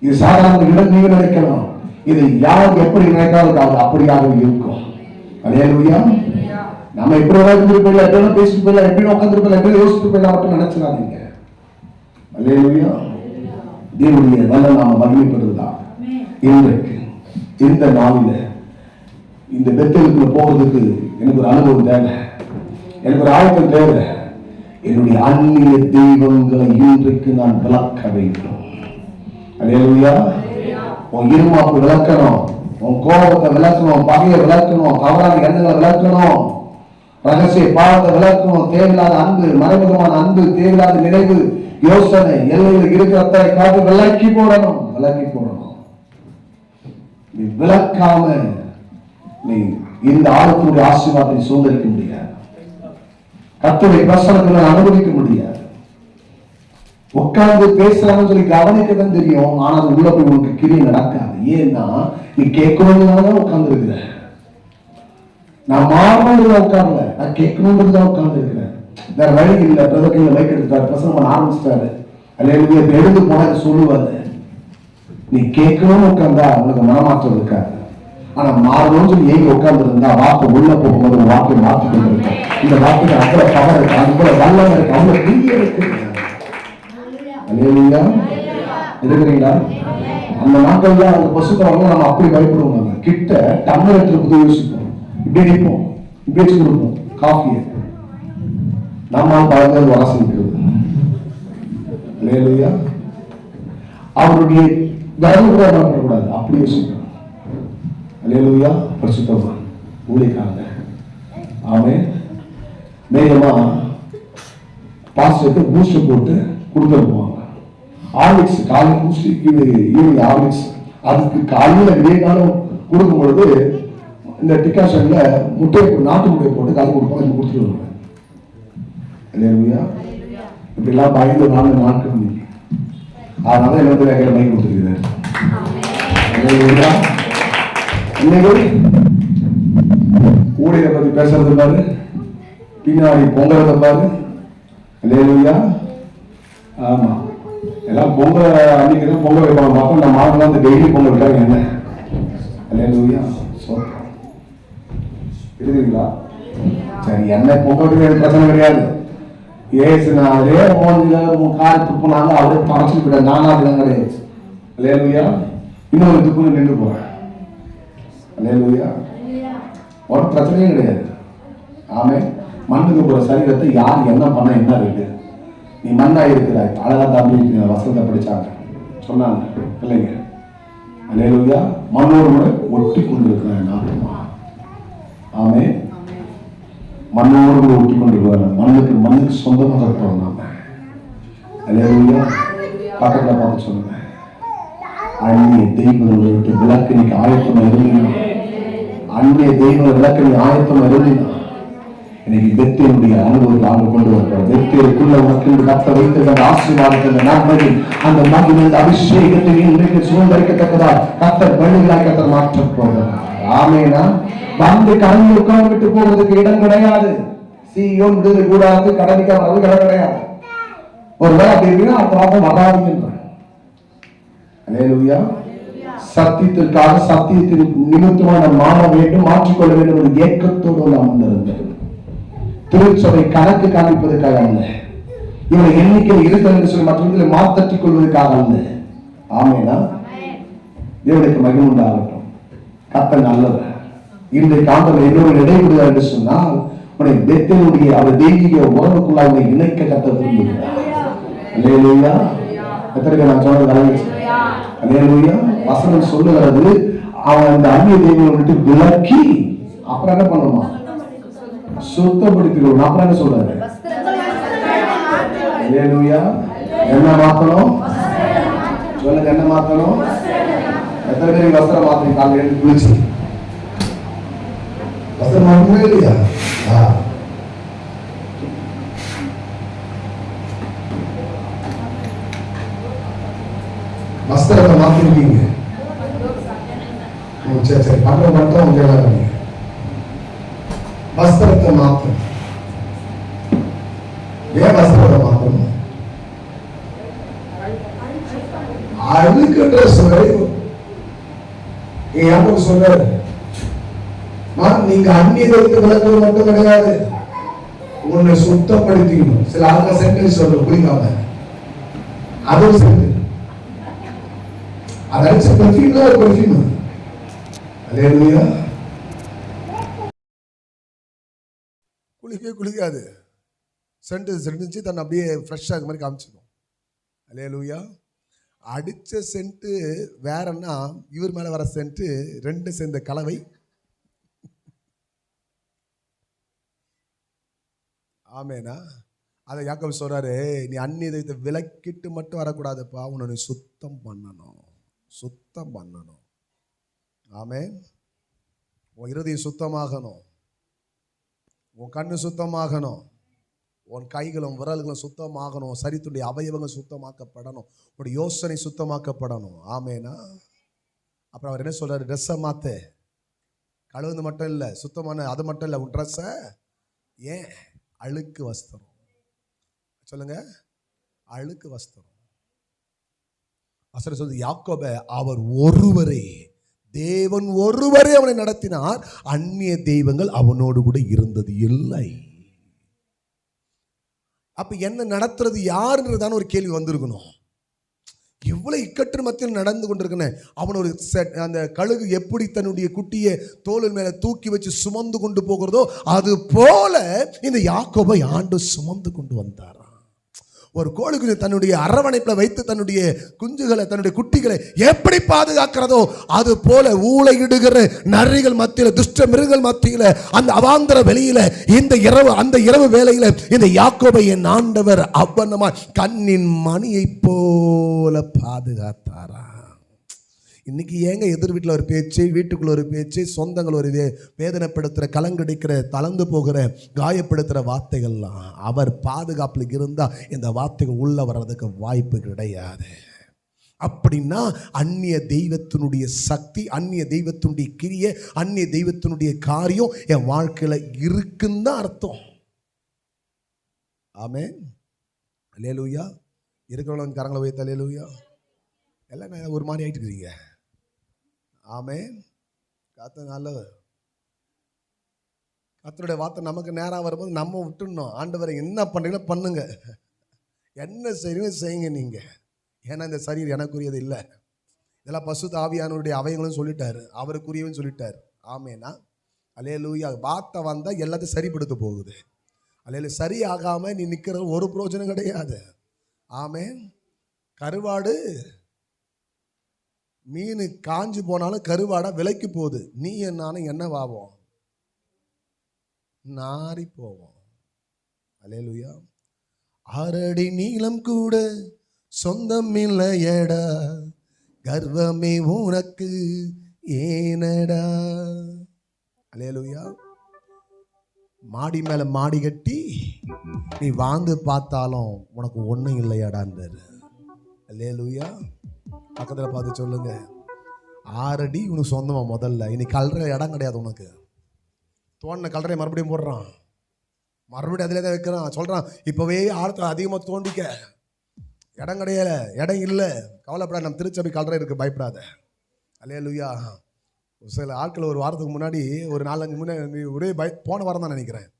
இது சாதாரண இடம். நீங்க நினைக்கலாம். இது யார் எப்படி நினைக்காது அப்படியாக இருக்கும். அல்லேலூயா. நம்ம எப்படி உட்கார்ந்து போயிடலாம், எப்படி பேசிட்டு போயிடலாம், எப்படி உட்கார்ந்து போயிடலாம், எப்படி யோசிச்சுட்டு போயிடலாம் மட்டும் நினைச்சிடாதீங்க. அல்லேலூயா. தேவனுடைய வல்ல நாம மகிமைப்படுறதா இன்றைக்கு இந்த நாளில இந்த பெத்தலுக்குள்ள போகிறதுக்கு எனக்கு ஒரு அனுபவம் தேவை, எனக்கு ஒரு ஆயத்தம் தேவை. என்னுடைய அந்நிய தெய்வங்களை இன்றைக்கு நான் விளக்க வேண்டும். அல்லேலூயா. உன் இருமாப்பு விளக்கணும், உன் கோபத்தை விளக்கணும், பகையை விளக்கணும், தவறான எண்ணங்களை விளக்கணும், ரகசிய பாவத்தை விளக்கணும், தேவையில்லாத அன்பு, மறைமுகமான அன்பு, தேவையில்லாத நினைவு, யோசனை, எல்லையில் இருக்கிறதை காத்து விளக்கி போடணும். நீ விளக்காம நீ இந்த ஆளுக்குடைய ஆசீர்வாதத்தை சுதந்திரிக்க முடியாது. கர்த்தருடைய பிரசன்னத்தை அனுபவிக்க முடியாது. உட்கார்ந்து பேசுறாங்கன்னு சொல்லி கவனிக்கதான் தெரியும், ஆனா அது உள்ள போய் உனக்கு கிரியை நடக்காது. ஏன்னா நீ கேட்கணும்னு உட்கார்ந்து இருக்கிற. நான் மாறணும்னு உட்கார்ல, நான் கேட்கணும்ன்றதுதான் உட்கார்ந்து இருக்கிறேன். வேற வழி இல்லை. பிரதக்கையில மைக் எடுத்தாரு, பிரசனம் பண்ண ஆரம்பிச்சிட்டாரு. அல்லேலூயா. எழுந்து போன சொல்லுவாரு, நீ கேட்கணும்னு உட்கார்ந்தா உனக்கு மனமாற்றம் இருக்காது. ஆனா மாறணும்னு சொல்லி ஏங்கி உட்கார்ந்து இருந்தா வாக்கு உள்ள போகும்போது ஒரு வாக்கை மாற்றி கொண்டு இருக்கு. இந்த வாக்குக்கு அவ்வளவு பவர் இருக்கு, அவ்வளவு வல்லமை இருக்கு, அவ்வளவு கிரியை இருக்கு. அல்லேலூயா. இருக்கிறீங்களா? அந்த நாட்கள்ல அந்த பசுக்கள் நம்ம அப்படி பயப்படுவோம். கிட்ட டம்ளர் எடுத்து யோசிப்போம், இப்படி நிற்போம், இப்படி வச்சு கொடுப்போம் காஃபியை. நம்ம பழங்கள் வாசம் இருக்கிறது. அல்லேலூயா. அவருடைய தயவு கூட பண்ணக்கூடாது. அப்படியே சொல்றேன். அல்லேலூயா. பரிசுத்தமா ஊழியக்காரங்க. ஆமென். நேரமா பாஸ்டருக்கு பூஸ்ட் போட்டு கொடுத்து போவாங்க. ஆர்லிக்ஸ் காலையில் பூஸ்ட், ஈவினிங் ஆர்லிக்ஸ். அதுக்கு காலையில் விடியகாலம் கொடுக்கும் பொழுது இந்த டிகாஷன்ல நாட்டு முட்டையை போட்டு காலை கொடுப்பாங்க, கொடுத்துட்டு வருவாங்க. அல்லேலூயா. இப்படிலாம் பயந்து நாலு நாட்கள் இல்லை. அதனால என்ன கையில் பைக் கொடுத்துருக்கிறார். இன்னைக்கு ஊழியரை பத்தி பேசுறது பாரு, பின்னாடி பொங்கலை பாரு. அல்லேலூயா. ஆமா, எல்லாம் பொங்கல் அன்னைக்கு தான் பொங்கல் வைப்பாங்க. பார்த்தா நம்ம ஆளுங்க அந்த டெய்லி பொங்கல் வைக்காங்க. என்ன அல்லேலூயா. இருக்குங்களா? சரி, என்ன பொங்கல் பிரச்சனை கிடையாது. ஏசுனாலே கால் துப்புனாங்க, அவரே பறச்சு விட. நானாதுலாம் கிடையாது. அல்லேலூயா. இன்னொரு துப்புன்னு நின்று போறேன். அல்லேலூயா. ஒரு பிரச்சனையும் கிடையாது. ஆமே. மண்ணுக்கு போற சரீரத்தை யார் என்ன பண்ண என்ன இருக்கு? நீ மண்ணா இருக்கிறாய். அழகா தம்பி வசனத்தை படிச்சாங்க, சொன்னாங்க இல்லைங்க. அல்லேலூயா. மண்ணோடு கூட ஒட்டி கொண்டு இருக்கிறான் ஆத்மா. ஆமே. மண்ணோடு கூட ஒட்டி கொண்டு இருக்கிறான். மண்ணுக்கு சொந்தமாக இருக்கிறோம் நாம. அல்லேலூயா. பக்கத்துல பார்த்து சொல்லுங்க, அந்நிய தெய்வங்களை விட்டு விளக்கு நீ ஆயத்தம் இருந்தீங்க. அந்நிய தெய்வ விளக்கு நீ ஆயத்தம் இருந்தீங்க. இன்னைக்கு பெத்தேனுடைய அனுபவத்தை ஆண்டு கொண்டு வருகிறார். பெத்தேருக்குள்ள உனக்கு கத்த வைத்த ஆசீர்வாதத்தை நன்மையில் அந்த மகிழ்ந்த அபிஷேகத்தை இன்றைக்கு சுதந்திரிக்கத்தக்கதா கத்தர் வழிகளாய் கத்தர் மாற்றப் போகிறார். ஆமேனா. வந்து கடந்து உட்கார்ந்து விட்டு போவதற்கு இடம் கிடையாது. சீயோன் விடுதலை கூடாது, கடனிக்க வரது இடம் கிடையாது. ஒரு வேலை அப்படி இருக்குன்னா அந்த வார்த்தை வராதுன்ற. அல்லேலூயா. சத்தியத்திற்காக சத்தியத்தின் நிமித்தமாக நாம் மாற வேண்டும், மாற்றிக்கொள்ள வேண்டும் என்ற ஏக்கத்தோடு நாம் வந்திருந்தோம். திருச்சபை கணக்கு காண்பிப்பதற்காக அல்ல, இவனை எண்ணிக்கை இருக்கிறது என்று சொல்லி மற்றவர்களை மாற்றட்டிக் கொள்வதற்காக அல்ல. ஆமேனா. தேவனுக்கு மகிமை உண்டாகட்டும். கர்த்தர் நல்லவர். இன்றைக்கு ஆண்டவர் என்னோடு இடைவிடுவார் என்று சொன்னால் உன்னை பெத்தேனுடைய அவர் தெய்வீக உறவுக்குள்ளாக உன்னை இணைக்க கர்த்தர் விரும்புகிறார். அல்லேலூயா. எத்தனை நான் சொன்னது? அல்லேலூயா. வசனம் சொல்லுகிறது, அவன் அந்த அந்நிய தெய்வங்களை விட்டு விலக்கி அப்புறம் என்ன பண்ணுமா? சுத்தப்படுத்திடுவோம். அப்புறம் என்ன சொல்றாரு? அல்லேலூயா. என்ன மாத்தணும் சொல்லுங்க, என்ன மாத்தணும்? எத்தனை பேர் வஸ்திரம் மாத்தி காலையில் எடுத்து குளிச்சு வஸ்திரம் மாத்தவே இல்லையா? வஸ்திரத்தை மாத்திருக்கீங்க. சரி சரி, பண்ற மட்டும் உங்க எல்லாம் வஸ்திரத்தை மாத்தணும். ஏன் வஸ்திரத்தை மாத்தணும்? அழுக்கின்ற யாரும் சொல்றாரு, நீங்க அந்நிய தெய்வத்தை விளக்குவது மட்டும் கிடையாது, உன்னை சுத்தப்படுத்திக்கணும். சில ஆளுங்க சென்டென்ஸ் சொல்ற புரியாம அதுவும் சென்று அதை அடிச்ச பெர்ஃபியூம் ஒரு பெர்ஃபியூம். அல்லேலூயா. குளிக்காது, சென்ட் சென்டிச்சு தன்னை அப்படியே ஃப்ரெஷ்ஷாக மாதிரி காமிச்சிடும். அல்லேலூயா. அடித்த சென்ட்டு வேறன்னா இவர் மேலே வர சென்ட்டு ரெண்டு சேர்ந்த கலவை. ஆமேனா. அதை யாக்கோபு சொல்றாரு, நீ அந்நிய தெய்வத்தை விலக்கிட்டு மட்டும் வரக்கூடாதுப்பா, உன்னை சுத்தம் பண்ணணும், சுத்தம் பண்ணணும். ஆமேன். உன் இருதயம் சுத்தமாகணும், உன் கண்ணு சுத்தமாகணும், உன் கைகளும் விரல்களும் சுத்தமாகணும், சரித்துடைய அவயவங்கள் சுத்தமாக்கப்படணும், உன்னுடைய யோசனை சுத்தமாக்கப்படணும். ஆமேனா. அப்புறம் அவர் என்ன சொல்றாரு? ட்ரெஸ்ஸை மாற்ற, கழுவுது மட்டும் இல்லை, சுத்தமான அது மட்டும் இல்லை, உன் ட்ரெஸ்ஸை ஏன் அழுக்கு வஸ்திரம் சொல்லுங்க, அழுக்கு வஸ்திரம். அசர் சொல்லுது, யாக்கோபை அவர் ஒருவரே, தேவன் ஒருவரே அவனை நடத்தினார், அந்நிய தெய்வங்கள் அவனோடு கூட இருந்தது இல்லை. அப்ப என்ன நடத்துறது யாருன்றதான ஒரு கேள்வி வந்திருக்கணும். எவ்வளவு இக்கட்டு மத்தியில் நடந்து கொண்டிருக்கேன். அவன் ஒரு அந்த கழுகு எப்படி தன்னுடைய குட்டியை தோளின் மேல தூக்கி வச்சு சுமந்து கொண்டு போகிறதோ அது போல இந்த யாக்கோபை ஆண்டு சுமந்து கொண்டு வந்தாராம். ஒரு கோழி குஞ்சு தன்னுடைய அரவணைப்பில் வைத்து தன்னுடைய குஞ்சுகளை, தன்னுடைய குட்டிகளை எப்படி பாதுகாக்கிறதோ அது போல ஊளையிடுகிற நரிகள் மத்தியில, துஷ்ட மிருகங்கள் மத்தியில, அந்த அவாந்தர வெளியில அந்த இரவு வேளையில இந்த யாக்கோபை என் ஆண்டவர் அவ்வண்ணமா கண்ணின் மணியை போல பாதுகாத்தாரா. இன்னைக்கு ஏங்க எதிர் வீட்டில் ஒரு பேச்சு, வீட்டுக்குள்ள ஒரு பேச்சு, சொந்தங்கள் ஒரு வேதனைப்படுத்துகிற, கலங்கடிக்கிற, தளர்ந்து போகிற, காயப்படுத்துகிற வார்த்தைகள்லாம் அவர் பாதுகாப்பில் இருந்தால் இந்த வார்த்தைகள் உள்ள வர்றதுக்கு வாய்ப்பு கிடையாது. அப்படின்னா அந்நிய தெய்வத்தினுடைய சக்தி, அந்நிய தெய்வத்தினுடைய கிரியை, அந்நிய தெய்வத்தினுடைய காரியம் என் வாழ்க்கையில் இருக்குன்னு தான் அர்த்தம். ஆமென். அல்லேலூயா. இருக்கிறவங்க கரங்களை வைத்து அல்லேலூயா. எல்லாம் ஒரு மாதிரி ஆகிட்டு இருக்கிறீங்க. ஆமென். கர்த்தர் நல்லவர். கர்த்தருடைய வார்த்தை நமக்கு நேராக வரும்போது நம்ம விட்டுடணும். ஆண்டவரை என்ன பண்ணுறீங்களோ பண்ணுங்க, என்ன செய்யுங்க செய்யுங்க நீங்கள். ஏன்னா இந்த சரீரம் எனக்குரியது இல்லை. இதெல்லாம் பசுத்த ஆவியானுடைய அவைகளும் சொல்லிட்டாரு, அவருக்குரியவன்னு சொல்லிட்டாரு. ஆமேனா. அல்லேலூயா. வார்த்தை வந்தால் எல்லாத்தையும் சரிப்படுத்த போகுது. அல்லேலூயா. சரியாகாமல் நீ நிற்கிறது ஒரு பிரயோஜனம் கிடையாது. ஆமேன். கருவாடு மீன் காஞ்சு போனாலும் கருவாடா விலைக்கு போகுது. நீ என்னாலும் என்ன வாவோம், நாரி போவோம். அல்லேலூயா. 6 அடி நீளம் கூட சொந்தம் இல்லையடா, கர்வமே உனக்கு ஏனடா. அல்லேலூயா. மாடி மேல மாடி கட்டி நீ வாழ்ந்து பார்த்தாலும் உனக்கு ஒன்றும் இல்லையாடான்றாரு. அல்லேலூயா. பக்கத்தில் பார்த்து சொல்லுங்க, 6 அடி உனக்கு சொந்தமா முதல்ல. இன்னைக்கு கல்ற இடம் கிடையாது உனக்கு. தோண்டின கல்றையை மறுபடியும் போடுறான், மறுபடியும் அதிலே தான் வைக்கிறான். சொல்றான் இப்போவே ஆழத்தில் அதிகமாக தோண்டிக்க, இடம் கிடையாது, இடம் இல்லை, கவலைப்படாத, நம்ம திருச்சபை கல்றை இருக்கு, பயப்படாத. அல்லேலூயா. சில ஆட்கள் ஒரு வாரத்துக்கு முன்னாடி, ஒரு 4-5 முன்னாடி ஒரே போன வாரம் தான் நினைக்கிறேன்,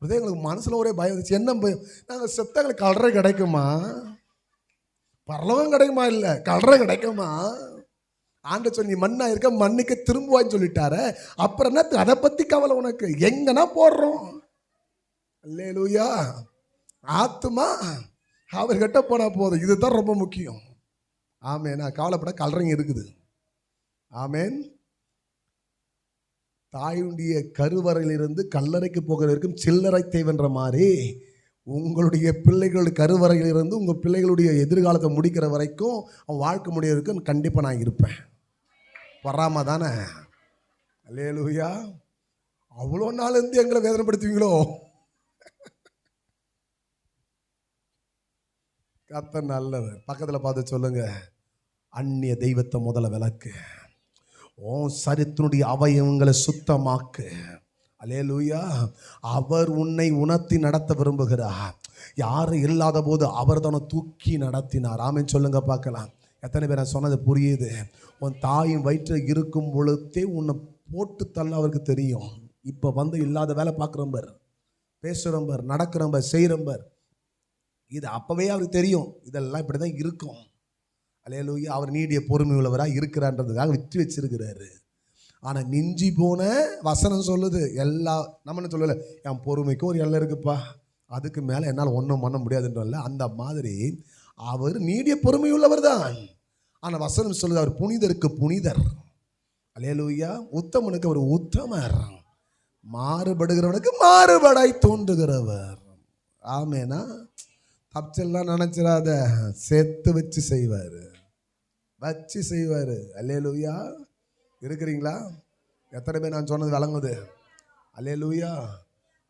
எங்களுக்கு மனசில் ஒரே பயம் இருந்துச்சு. என்ன பயம்? நாங்கள் செத்தங்களுக்கு கல்றை கிடைக்குமா, பரலவம் கிடைக்குமா, இல்லை கல்றை கிடைக்குமா? ஆண்ட சொல்லி நீ மண்ணா இருக்க, மண்ணுக்கு திரும்புவான்னு சொல்லிட்டாரு. அப்புறம் என்ன அதை பற்றி கவலை உனக்கு? எங்கன்னா போடுறோம். அல்லேலூயா. ஆத்துமா அவர்கிட்ட போனா போதும், இதுதான் ரொம்ப முக்கியம். ஆமேன். நான் கவலைப்பட கல்றைங்க இருக்குது. ஆமேன். தாயுடைய கருவறையிலிருந்து கல்லறைக்கு போகிற வரைக்கும் சில்லறை தேவைன்ற மாதிரி உங்களுடைய பிள்ளைகளுடைய கருவறையிலிருந்து உங்கள் பிள்ளைகளுடைய எதிர்காலத்தை முடிக்கிற வரைக்கும் அவன் வாழ்க்கை முடிய வரைக்கும் கண்டிப்பாக நான் இருப்பேன். வராம தானே? அல்லேலூயா. அவ்வளோ நாள் இருந்து எங்களை வேதனைப்படுத்துவீங்களோ? கர்த்தர் நல்லவர். பக்கத்தில் பார்த்து சொல்லுங்க, அந்நிய தெய்வத்தை முதல்ல விலக்கு, உன் சரீரத்தினுடைய அவயவங்களை சுத்தமாக்கு. அல்லேலூயா. அவர் உன்னை உணர்த்தி நடத்த விரும்புகிறார். யாரும் இல்லாத போது அவர் தானே தூக்கி நடத்தினார். ஆமென் சொல்லுங்க பார்க்கலாம். எத்தனை பேர் நான் சொன்னது புரியுது? உன் தாயின் வயிற்றில் இருக்கும் பொழுதே உன்னை போட்டு தள்ள அவருக்கு தெரியும். இப்போ வந்து இல்லாத வேலை பார்க்குறம்பர், பேசுகிறம்பர், நடக்கிறம்பர், செய்கிறம்பர், இது அப்போவே அவருக்கு தெரியும். இதெல்லாம் இப்படி தான் இருக்கும். அல்லேலூயா. அவர் நீடிய பொறுமை உள்ளவராக இருக்கிறான்றதுக்காக விட்டு வச்சிருக்கிறாரு. ஆனால் மிஞ்சி போன வசனம் சொல்லுது, எல்லா நம்ம என்ன சொல்லலை, என் பொறுமைக்கு ஒரு எல்லை இருக்குப்பா, அதுக்கு மேலே என்னால் ஒன்றும் பண்ண முடியாதுன்றல. அந்த மாதிரி அவர் நீடிய பொறுமை உள்ளவர் தான். ஆனால் வசனம் சொல்லுது, அவர் புனிதருக்கு புனிதர். அல்லேலூயா. உத்தமனுக்கு அவர் உத்தமர், மாறுபடுகிறவனுக்கு மாறுபடாய் தோன்றுகிறவர். ஆமேனா. தப்செல்லாம் நினைச்சிடாத, சேர்த்து வச்சு செய்வார், வச்சு செய்வார். அல்லேலூயா. இருக்கிறீங்களா? எத்தனை பேர் நான் சொன்னது விளங்குது? அல்லேலூயா.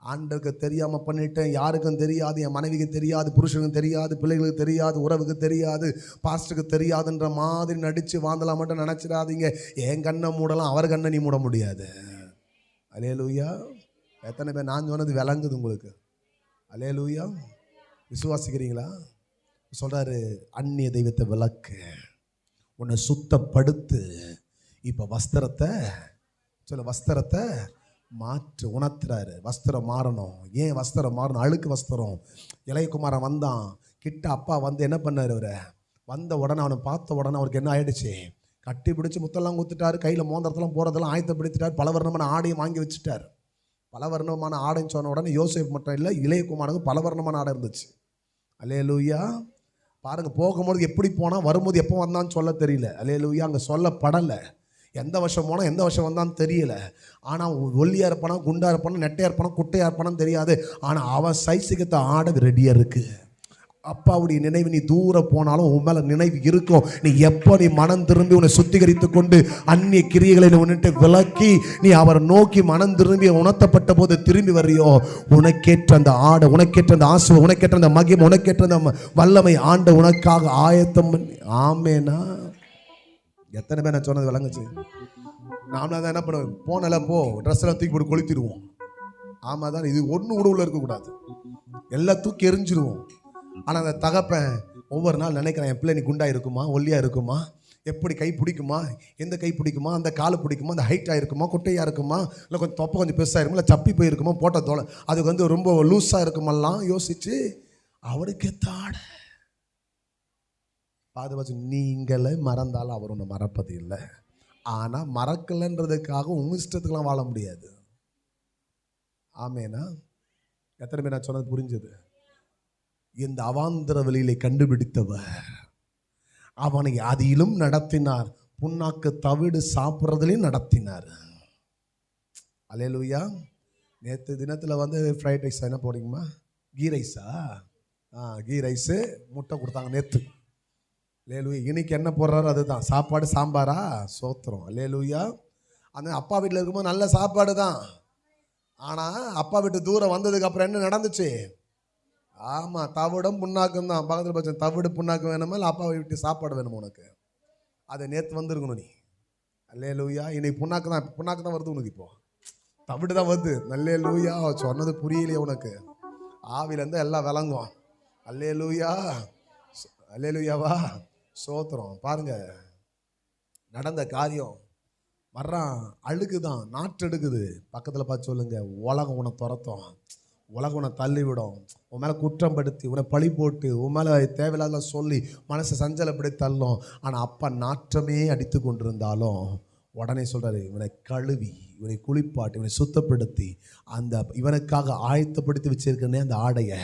ஆண்டருக்கு தெரியாமல் பண்ணிட்டேன், யாருக்கும் தெரியாது, என் மனைவிக்கு தெரியாது, புருஷனுக்கு தெரியாது, பிள்ளைகளுக்கு தெரியாது, உறவுக்கு தெரியாது, பாஸ்டருக்கு தெரியாதுன்ற மாதிரி நடித்து வாழ்ந்தலாம் மட்டும் நினச்சிடாதீங்க. என் கண்ணை மூடலாம், அவர் கண்ணை நீ மூட முடியாது. அல்லேலூயா. எத்தனை பேர் நான் சொன்னது விளங்குது உங்களுக்கு? அல்லேலூயா. விசுவாசிக்கிறீங்களா? சொல்கிறாரு, அந்நிய தெய்வத்தை விளக்கு, உன்னை சுத்தப்படுத்து. இப்போ வஸ்திரத்தை சொல்ல, வஸ்திரத்தை மாற்று, உணர்த்துறாரு. வஸ்திரம் மாறணும். ஏன் வஸ்திரம் மாறணும்? அழுக்கு வஸ்திரம். இளையகுமாரன் வந்தான் கிட்ட, அப்பா வந்து என்ன பண்ணார்? அவரை வந்த உடனே அவனை பார்த்த உடனே அவருக்கு என்ன ஆயிடுச்சு? கட்டி பிடிச்சி முத்தெல்லாம் குத்துட்டார், கையில் மோந்திரத்தெல்லாம் போகிறதெல்லாம் ஆயத்தப்படுத்திட்டார், பலவர்ணமான ஆடையும் வாங்கி வச்சுட்டார். பலவர்ணமான ஆடைன்னு சொன்ன உடனே யோசேப்பு மட்டும் இல்லை, இளையகுமாரனுக்கு பலவர்ணமான ஆடை இருந்துச்சு. அல்லேலூயா. பாருங்க, போகும்போது எப்படி போனா, வரும்போது எப்போ வந்தான்னு சொல்ல தெரியல. அல்லேலூயா. அங்கே சொல்லப்படலை. எந்த வருஷம் போனால் எந்த வருஷம் வந்தான்னு தெரியல. ஆனால் ஒல்லியாக இருப்பானா, குண்டாக இருப்பானா, நெட்டையாக இருப்பானா, குட்டையாக இருப்பானு தெரியாது. ஆனால் அவன் சைஸுக்கு ஆட ரெடியாக இருக்கு. அப்பாவுடைய நினைவு நீ தூரம் போனாலும் உன் மேல நினைவு இருக்கும். நீ எப்போ நீ மனம் திரும்பி உன்னை சுத்திகரித்து கொண்டு அந்நிய கிரியைகளை உன்னிட்டு விலக்கி நீ அவர் நோக்கி மனம் திரும்பி உணர்த்தப்பட்ட போது திரும்பி வர்றியோ, உனக்கேற்ற அந்த ஆடை, உனக்கேற்ற அந்த ஆசை, உனக்கேற்ற அந்த மகிமை, உனக்கேற்ற அந்த வல்லமை ஆண்ட உனக்காக ஆயத்தம் பண்ணி. ஆமேனா? எத்தனை பேர் நான் சொன்னது விளங்குச்சு? நாமளா தான் என்ன பண்ணுவோம், போனல போ ட்ரெஸ் எல்லாம் தூக்கி போட்டு கொளுத்திடுவோம். ஆமா தான், இது ஒன்று கூட உள்ள இருக்கக்கூடாது, எல்லாம் தூக்கி எரிஞ்சிருவோம். ஆனால் அந்த தகப்பன் ஒவ்வொரு நாள் நினைக்கிறேன், என் பிள்ளை நீ குண்டா இருக்குமா, ஒல்லியா இருக்குமா, எப்படி கை பிடிக்குமா, எந்த கை பிடிக்குமா, அந்த காலை பிடிக்குமா, அந்த ஹைட்டாக இருக்குமா, குட்டையாக இருக்குமா, இல்லை கொஞ்சம் தொப்பை கொஞ்சம் பெருசாக இருக்குமா, இல்லை சப்பி போயிருக்குமா, போட்ட தோலை அதுக்கு ரொம்ப லூஸாக இருக்குமெல்லாம் யோசிச்சு அவருக்கு தாட பாதுகாச்சு. நீங்களே மறந்தாலும் அவர் ஒன்று மறப்பது இல்லை. ஆனால் மறக்கலைன்றதுக்காக உங்கள் இஷ்டத்துக்கெல்லாம் வாழ முடியாது. ஆமேனா? எத்தனை பேர் நான் சொன்னது புரிஞ்சது? இந்த அவாந்தர வழியிலே கண்டுபிடித்தவர் அவனை அதிலும் நடத்தினார், புண்ணாக்கு தவிடு சாப்பிட்றதுலையும் நடத்தினார். அல்லேலூயா. நேற்று தினத்தில் ஃப்ரைட் ரைஸ் என்ன போடுங்கம்மா? கீ ரைஸா? கீ ரைஸு முட்டை கொடுத்தாங்க நேற்று. அல்லேலூயா. இன்னைக்கு என்ன போடுறாரு அதுதான் சாப்பாடு, சாம்பாரா, சோத்திரம். அல்லேலூயா. அந்த அப்பா வீட்டில் இருக்கும்போது நல்ல சாப்பாடு தான். ஆனால் அப்பா வீட்டு தூரம் வந்ததுக்கு அப்புறம் என்ன நடந்துச்சு? ஆமாம், தவிடும் புண்ணாக்கும் தான். பக்கத்தில் பச்சை தவிடு புண்ணாக்கு வேணுமா, இல்லை அப்பா வீட்டு சாப்பாடு வேணுமா உனக்கு? அதை நேற்று வந்துருக்கணும் நீ. அல்லேலூயா. இன்னைக்கு புண்ணாக்கு தான் வருது உனக்கு. இப்போ தவிடு தான் வருது. அல்லேலூயா. சொன்னது புரியலையே உனக்கு? ஆவிலேருந்து எல்லாம் விளங்கும். அல்லேலூயா. அல்லேலூயாவா? சோத்திரம். பாருங்க, நடந்த காரியம் வர்றான், அழுகுதான், நாற்று எடுக்குது. பக்கத்தில் பார்த்து சொல்லுங்க, உலகம் உன்னை துரத்தும், உலகம் உன்னை தள்ளிவிடும், உன் மேலே குற்றம் படுத்தி உன்னை பழி போட்டு உன் மேலே தேவையில்லாத சொல்லி மனசை சஞ்சலப்படி தள்ளும். ஆனால் அப்பா நாற்றமே அடித்து கொண்டிருந்தாலும் உடனே சொல்கிறாரு, இவனை கழுவி, இவனை குளிப்பாட்டி, இவனை சுத்தப்படுத்தி அந்த இவனுக்காக ஆயத்தப்படுத்தி வச்சிருக்கனே அந்த ஆடையை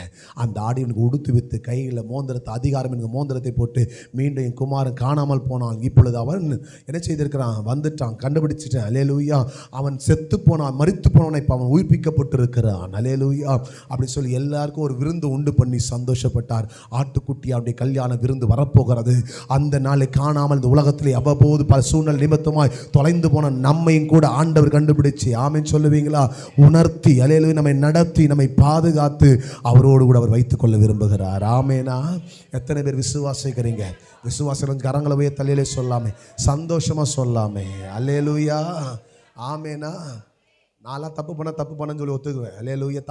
இவனுக்கு உடுத்து வைத்து கையில் மோந்திரத்தை, அதிகாரம் எனக்கு மோந்திரத்தை போட்டு மீண்டும் என் குமாரன் காணாமல் போனான், இப்பொழுது அவன் என்ன செய்திருக்கிறான், வந்துட்டான், கண்டுபிடிச்சிட்டேன். அல்லேலூயா. அவன் செத்து போனான், மரித்து போனான், இப்போ அவன் உயிர்ப்பிக்கப்பட்டிருக்கிறான். அல்லேலூயா. அப்படி சொல்லி எல்லாருக்கும் ஒரு விருந்து உண்டு பண்ணி சந்தோஷப்பட்டார். ஆட்டுக்குட்டி அவருடைய கல்யாண விருந்து வரப்போகிறது. அந்த நாளை காணாமல் இந்த உலகத்திலே அவ்வப்போது பல சூழ்நிலை நிமித்தமாய் தொலைந்து போன நம்மையும் கூட ஆண்டவர் கண்டுபிடிச்சு, ஆமென் சொல்லுவீங்களா, உணர்த்தி, அல்லேலூயா, நம்மை நடத்தி, நம்மை பாதுகாத்து அவரோடு கூட அவர் வைத்துக் கொள்ள விரும்புகிறார். ஆமேனா? எத்தனை பேர் விசுவாசிக்கிறீங்க? விசுவாசிகள் கரங்களை போய் தலையிலே சொல்லாமே, சந்தோஷமா சொல்லாமே. அல்லேலூயா. ஆமேனா? நான்லாம் தப்பு பண்ணன்னு சொல்லி ஒத்துக்குவேன். அல்லேலூயா.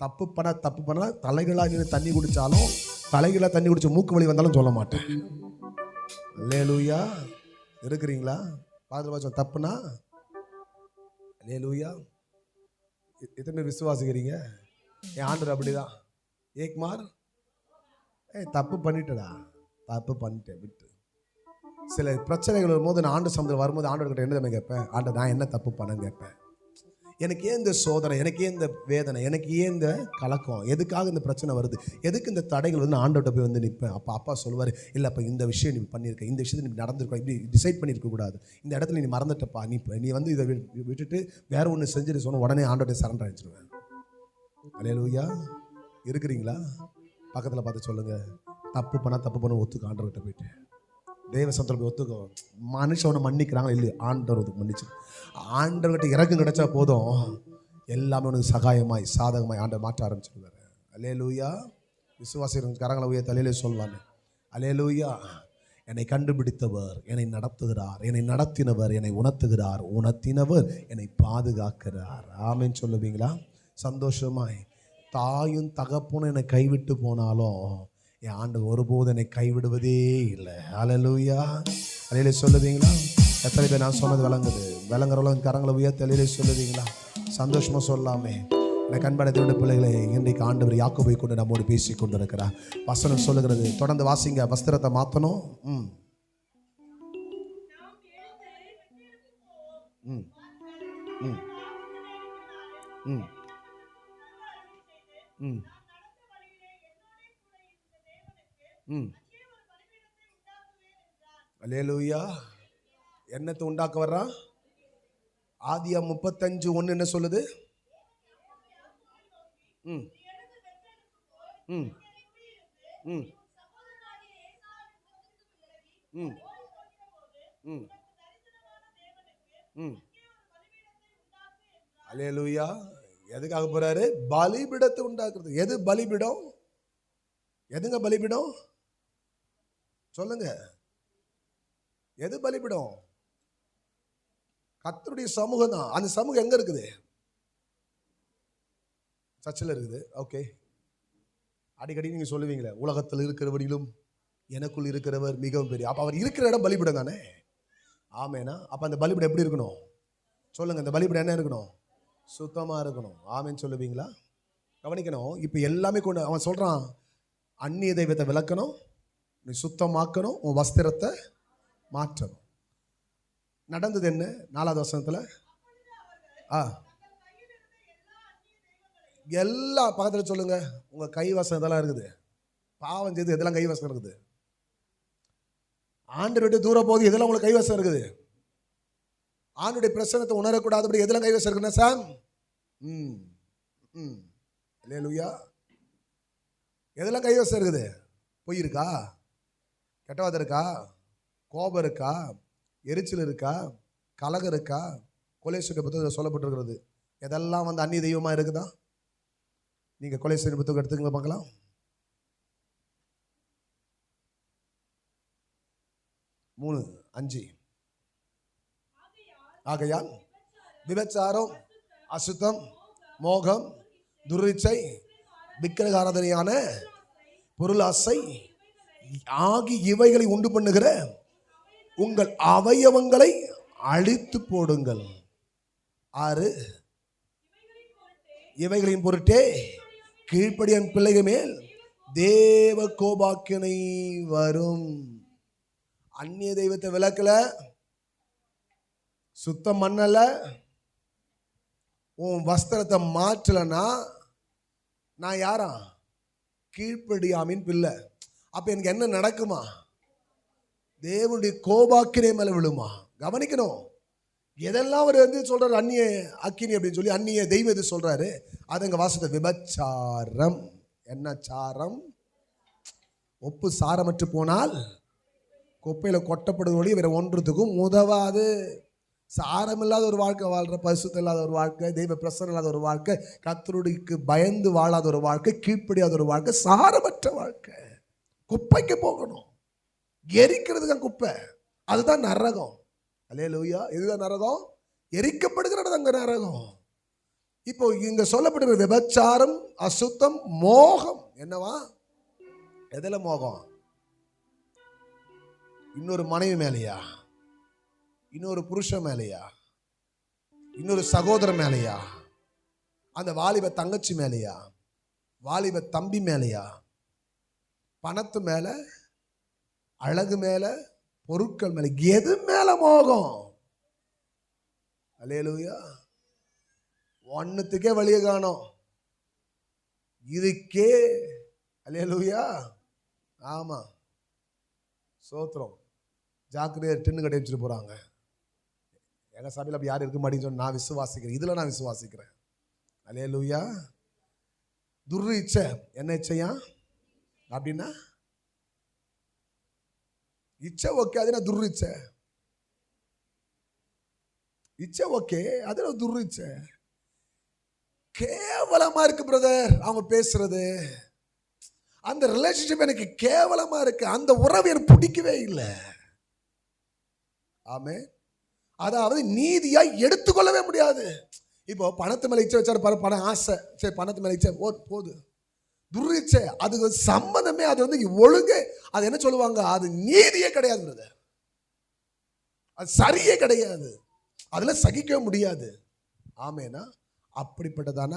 தப்பு பண்ண தலைகளாக தண்ணி குடித்தாலும், தலைகளாக தண்ணி குடிச்சு மூக்கு வலி வந்தாலும் சொல்ல மாட்டேன். அல்லேலூயா. இருக்கிறீங்களா? பாதுகாப்பு தப்புனா? அல்லேலூயா. எத்தனை விசுவாசிக்கிறீங்க? என் ஆண்டவர் அப்படிதான். ஏக்மார் தப்பு பண்ணிட்டடா, தப்பு பண்ணிட்டேன் விட்டு. சில பிரச்சனைகள் வரும்போது நான் ஆண்டு சமுதிரம் வரும்போது ஆண்டவர்கிட்ட என்ன தம்பி கேட்பேன்? ஆண்டவர் நான் என்ன தப்பு பண்ணேன்னு கேட்பேன். எனக்கு ஏன் இந்த சோதனை, எனக்கு ஏன் இந்த வேதனை, எனக்கு ஏன் இந்த கலக்கம், எதுக்காக இந்த பிரச்சனை வருது, எதுக்கு இந்த தடைகள் வந்து ஆண்டவர்கிட்ட போய் வந்து நிற்பேன். அப்பா சொல்லுவார், இல்லை அப்போ இந்த விஷயம் நீ பண்ணியிருக்க, இந்த விஷயத்தை நீ நடந்திருக்க, இப்படி டிசைட் பண்ணியிருக்கக்கூடாது, இந்த இடத்துல நீ மறந்துட்டப்பா, நீ வந்து இதை விட்டுட்டு வேற ஒன்று செஞ்சுட்டு சொன்ன உடனே ஆண்டவர்கிட்ட சரண்டர் ஆகிடுச்சிருவேன். அல்லேலூயா. இருக்கிறீங்களா? பக்கத்தில் பார்த்து சொல்லுங்கள், தப்பு பண்ண ஒத்துக்க ஆண்டவர்கிட்ட போயிட்டு தெய்வ சந்தர்ப்பம் ஒத்துக்கோ. மனுஷனை மன்னிக்கிறாங்க இல்லையா? ஆண்டவர் மன்னிச்சு ஆண்டவர்கிட்ட இறக்கம் கிடைச்சா போதும், எல்லாமே உனக்கு சகாயமாய் சாதகமாய் ஆண்டவர் மாற்ற ஆரம்பிச்சிருவாரு. அல்லேலூயா. விசுவாசிகள் கரங்களை உயர்த்தி தலையிலே சொல்வாங்க. அல்லேலூயா. என்னை கண்டுபிடித்தவர் என்னை நடத்துகிறார், என்னை நடத்தினவர் என்னை உணர்த்தினவர் என்னை பாதுகாக்கிறார். ஆமென் சொல்லுவீங்களா? சந்தோஷமாய். தாயும் தகப்பனும் என்னை கைவிட்டு போனாலும் என் ஆண்டவர் ஒருபோது என்னை கைவிடுவதே இல்லை. அல்லேலூயா. அல்லேலூயா சொல்லுவீங்களா? எத்தனை பேர் நான் சொன்னது விளங்குறவங்க கரங்களை உயர்த்தி அல்லேலூயா சொல்லுவீங்களா? சந்தோஷமா சொல்லாமே. எனக்கு அன்பான தேவனுடைய பிள்ளைகளை, இன்றைக்கு ஆண்டவர் யாக்கோபை கொண்டு நம்மோடு பேசி கொண்டு இருக்கிறார். வசனம் சொல்லுகிறது, தொடர்ந்து வாசிங்க. வஸ்திரத்தை மாற்றணும். ம் ம் ம் ம் ம் அல்லேலூயா. என்னத்தை உண்டாக்க வர்றான்? ஆதியா 35:1 என்ன சொல்லுது? ம் ம் ம் ம் ம் ம் அல்லேலூயா. எதுக்காக போறாரு? பலிபிடத்தை உண்டாக்குறது. எது பலிபிடம்? எதுங்க பலிபிடம்? சொல்லுங்க. எது பலிபிடம்? கர்த்தருடைய சமூகம் தான். அந்த சமூகம் எங்க இருக்குது? சர்ச்சில் இருக்குது. ஓகே, அடிக்கடி நீங்க சொல்லுவீங்களே, உலகத்தில் இருக்கிறவரிலும் எனக்குள் இருக்கிறவர் மிகவும் பெரிய. அப்ப அவர் இருக்கிற இடம் பலிபிடம் தானே? ஆமேனா? அப்ப அந்த பலிபிடம் எப்படி இருக்கணும்? சொல்லுங்க. அந்த பலிபிடம் என்ன இருக்கணும்? சுத்தமா இருக்கணும். ஆமேன்னு சொல்லுவீங்களா? கவனிக்கணும். இப்ப எல்லாமே கொண்டு அவன் சொல்றான், அந்நிய தெய்வத்தை விளக்கணும், நீ சுத்தமாக்கணும், உன் வஸ்திரத்தை மாற்றணும். நடந்தது என்ன? 4வது வசனத்துல எல்லா பக்கத்துல சொல்லுங்க. உங்க கைவசம் இதெல்லாம் இருக்குது. பாவம் செய்து எதெல்லாம் கைவசம் இருக்குது? ஆண்டவர் விட்டு தூர போது எதெல்லாம் உங்களுக்கு கைவசம் இருக்குது? ஆண்டுடைய பிரசன்னத்தை உணரக்கூடாதபடி எதெல்லாம் கைவசம் இருக்குன்னா சாம்? அல்லேலூயா. எதெல்லாம் கைவசம் இருக்குது? பொய் இருக்கா? கெட்டவாதம் இருக்கா? கோபம் இருக்கா? எரிச்சல் இருக்கா? கலகம் இருக்கா? கொலேசனுடைய புத்தகத்தில் சொல்லப்பட்டிருக்கிறது. எதெல்லாம் வந்து அந்நிய தெய்வமா இருக்குதா? நீங்க கொலேசனுடைய புத்தகம் எடுத்துக்கங்க பார்க்கலாம். 3:5. ஆகையால் விபச்சாரம், அசுத்தம், மோகம், துர்ச்சை, விக்கிரகாராதனையான பொருள் ஆசை ஆகி இவைகளை உண்டு பண்ணுகிற உங்கள் அவயவங்களை அழித்து போடுங்கள். 6. இவைகளின் பொருட்டே கீழ்ப்படியான் பிள்ளைகள் மேல் தேவ கோபாக்கினை வரும். அந்நிய தெய்வத்தை விளக்கல, சுத்தம் பண்ணல, உன் வஸ்திரத்தை மாற்றலனா நான் யாரா? கீழ்ப்படியாமின் பிள்ளை. அப்ப எனக்கு என்ன நடக்குமா? தேவனுடைய கோபாக்கினை மேல விழுமா? கவனிக்கணும். எதெல்லாம் அவர் வந்து சொல்றாரு அந்நிய அக்கினி அப்படின்னு சொல்லி அந்நிய தெய்வத்தை சொல்றாரு. அது எங்க வாசத்தை விபச்சாரம். என்ன சாரம்? ஒப்பு சாரமற்று போனால் குப்பையில கொட்டப்படுவது ஒளி வேற ஒன்றுத்துக்கும் உதவாது. சாரம் இல்லாத ஒரு வாழ்க்கை வாழ்ற, பரிசுத்தம் இல்லாத ஒரு வாழ்க்கை, தெய்வ பிரசன்னம் இல்லாத ஒரு வாழ்க்கை, கர்த்தருக்கு பயந்து வாழாத ஒரு வாழ்க்கை, கீழ்ப்படியாத ஒரு வாழ்க்கை, சாரமற்ற வாழ்க்கை. குப்பைக்கு போகணும். எரிக்கிறதுக்கு குப்பை, அதுதான் நரகம். அல்லேலூயா. இதுதான் நரகம். எரிக்கப்படுகிறது அங்க நரகம். இப்போ இங்க சொல்லப்படுகிற விபச்சாரம், அசுத்தம், மோகம். என்னவா? எதுல மோகம்? இன்னொரு மனைவி மேலையா? இன்னொரு புருஷன் மேலையா? இன்னொரு சகோதரன் மேலையா? அந்த வாலிப தங்கச்சி மேலையா? வாலிப தம்பி மேலையா? பணத்து மேல, அழகு மேல, பொருட்கள் மேல, எது மேல மோகம்? அல்லேலூயா. ஒன்னுத்துக்கே வழிய காணோம். இதுக்கே அல்லேலூயா. ஆமா, சோத்திரம். ஜாக்கிரதையா டின்னு கடை வச்சுட்டு போறாங்க. எங்க சபையில் அப்படி யாரும் இருக்க மாட்டேன்னு சொன்ன நான் விசுவாசிக்கிறேன். இதுல நான் விசுவாசிக்கிறேன். அல்லேலூயா. துர் இச்சை. என்ன இச்சையா அப்படின்னா? இச்சை ஓகே, அது என்ன துர் இச்சை? இச்சை ஓகே, அது என்ன துர் இச்சை? கேவலமா இருக்கு பிரதர் அவங்க பேசுறது. அந்த ரிலேஷன்ஷிப் எனக்கு கேவலமா இருக்கு. அந்த உறவு எனக்கு பிடிக்கவே இல்லை. ஆமே. அதாவது நீதியா எடுத்துக்கொள்ளவே முடியாது. இப்போ பணத்து மேல இச்சை வச்சாரு, பணம் ஆசை, சரி பணத்து மேல இச்சை போது, துர்ச்சை, அது சம்பந்தமே, அது வந்து ஒழுங்கு, அது என்ன சொல்லுவாங்க, அது நீதியே கிடையாது, அது சரியே கிடையாது, அதுல சகிக்கவே முடியாது. ஆமேனா? அப்படிப்பட்டதான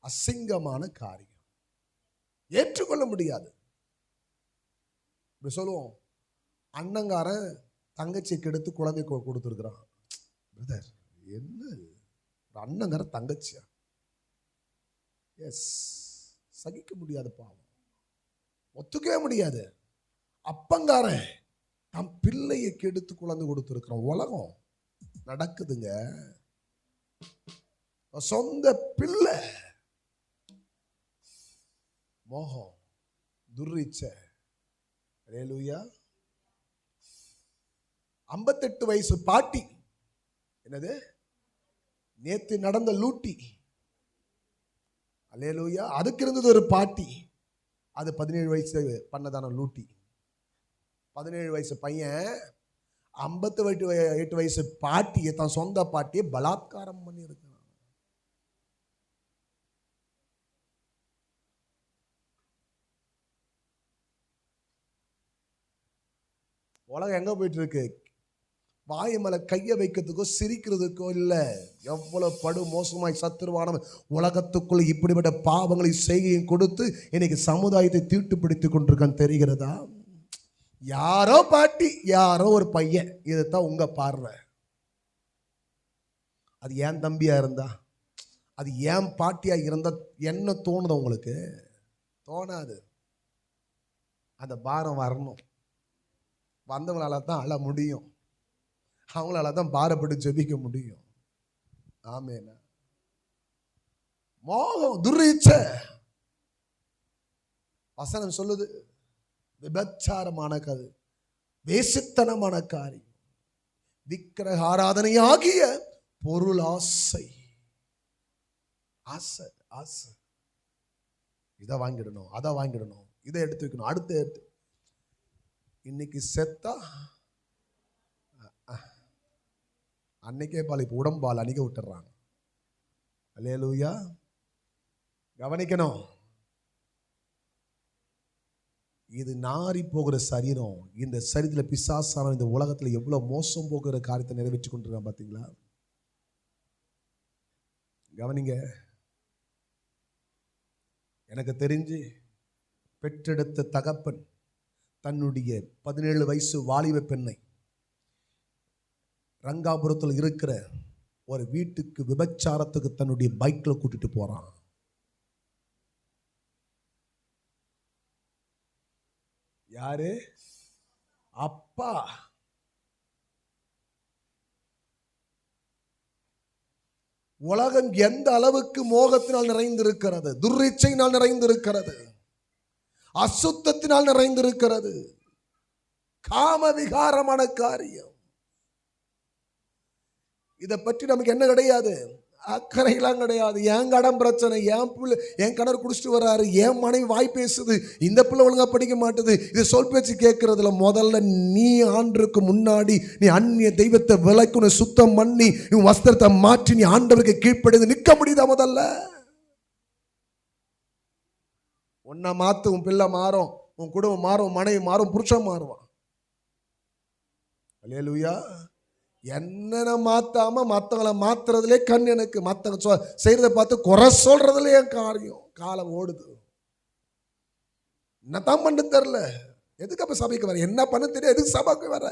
அசிங்கமான காரியம் ஏற்றுக்கொள்ள முடியாது. இப்படி சொல்லுவோம், அண்ணங்காரன் தங்கச்சிக்கு எடுத்து குழந்தை கொடுத்துருக்குறான். பிரதர் என்ன அண்ணங்காரன் தங்கச்சியா? எஸ், சகிக்க முடியாத பாவம். ஒத்துக்கவே முடியாது. அப்பங்காரன் தன் பிள்ளையை கெடுத்து குழந்தை கொடுத்துருக்கிறான். உலகம் நடக்குதுங்க. சொந்த பிள்ளை மோகம், துர்ரீச்சை. அல்லேலூயா. 58 வயசு பாட்டி, என்னது நேத்து நடந்த லூட்டி. அல்லேலூயா. அதுக்கு இருந்தது ஒரு பாட்டி, அது 17 வயசு பண்ணதான லூட்டி. 17 வயசு பையன் 58 வயசு பாட்டியை, தன் சொந்த பாட்டியை பலாத்காரம் பண்ணி இருக்கிறான். உலகம் எங்க போயிட்டு இருக்கு? வாய் மேல கைய வைக்கிறதுக்கோ சிரிக்கிறதுக்கோ இல்லை. எவ்வளவு படு மோசமாய் சத்துருவானவன் உலகத்துக்குள்ள இப்படிப்பட்ட பாவங்களை செய்கையும் கொடுத்து இன்னைக்கு சமுதாயத்தை தீட்டுப்படுத்திக் கொண்டிருக்கான். தெரிகிறதா? யாரோ பாட்டி, யாரோ ஒரு பையன், இதுதான் உங்க பார்வை. அது ஏன் தம்பியா இருந்தா, அது ஏன் பாட்டியா இருந்தா என்ன தோணுது உங்களுக்கு? தோணாது. அந்த பாரம் வரணும். வந்தவங்களால தான் அழ முடியும், அவங்களால தான் பாரப்பட்டு ஜெபிக்க முடியும். ஆமேனா. மோகம், துர்ரீச்சை. வசனம் சொல்லுது, விபச்சாரமான கது, வேசித்தனமான காரியம், விக்கிரக ஆராதனை ஆகிய பொருள் ஆசை. ஆசை, ஆசை. இதை வாங்கிடணும், அதை வாங்கிடணும், இதை எடுத்து வைக்கணும், அடுத்து எடுத்து. இன்னைக்கு செத்தா அன்னைக்கே பால், இப்போ உடம்பால் அணிக்க விட்டுறாங்க. அல்லேலூயா. கவனிக்கணும். இது நாரி போகிற சரீரம். இந்த சரீரத்தில் பிசாசான இந்த உலகத்தில் எவ்வளவு மோசம் போகிற காரியத்தை நிறைவேற்றி கொண்டிருக்கான் பார்த்தீங்களா? கவனிங்க. எனக்கு தெரிஞ்சு பெற்றெடுத்த தகப்பன் தன்னுடைய 17 வயசு வாலிப பெண்ணை ரங்காபுரத்தில் இருக்கிற ஒரு வீட்டுக்கு விபச்சாரத்துக்கு தன்னுடைய பைக்ல கூட்டிட்டு போறான். யாரு? அப்பா. உலகம் எந்த அளவுக்கு மோகத்தினால் நிறைந்திருக்கிறது, துர்ரீச்சையினால் நிறைந்திருக்கிறது, அசுத்தத்தினால் நிறைந்திருக்கிறது, காம விகாரமான காரியம். இதை பற்றி நமக்கு என்ன கிடையாது, அக்கறையெல்லாம் கிடையாது. என் கடன் பிரச்சனை, என் பிள்ளை, என் கணவர் குடிச்சிட்டு வர்றாரு, என் மனைவி வாய் பேசுது, இந்த பிள்ளை ஒழுங்கா படிக்க மாட்டுது, இது சொல் பேச்சு கேட்கறதுல முதல்ல நீ ஆண்டருக்கு முன்னாடி நீ அந்நிய தெய்வத்தை விலக்கணும், சுத்தம் பண்ணி உன் வஸ்திரத்தை மாற்றி நீ ஆண்டவருக்கு கீழ்ப்படிந்து நிற்க முடியுதா? முதல்ல உன்னை மாத்து, உன் பிள்ளை மாறும், உன் குடும்பம் மாறும், மனைவி மாறும், புருஷன் மாறுவான். அல்லேலூயா. என்னென்ன மாத்தாம மற்றவங்களை மாத்துறதுலே கண் எனக்கு. மற்றவங்க செய்யறதை பார்த்து குறை சொல்றதுல என் காரியம். காலம் ஓடுது. என்னதான் பண்ண தெரியல. எதுக்கு அப்ப சபைக்கு வர? என்ன பண்ண தெரியும்? எதுக்கு சபைக்கு வர?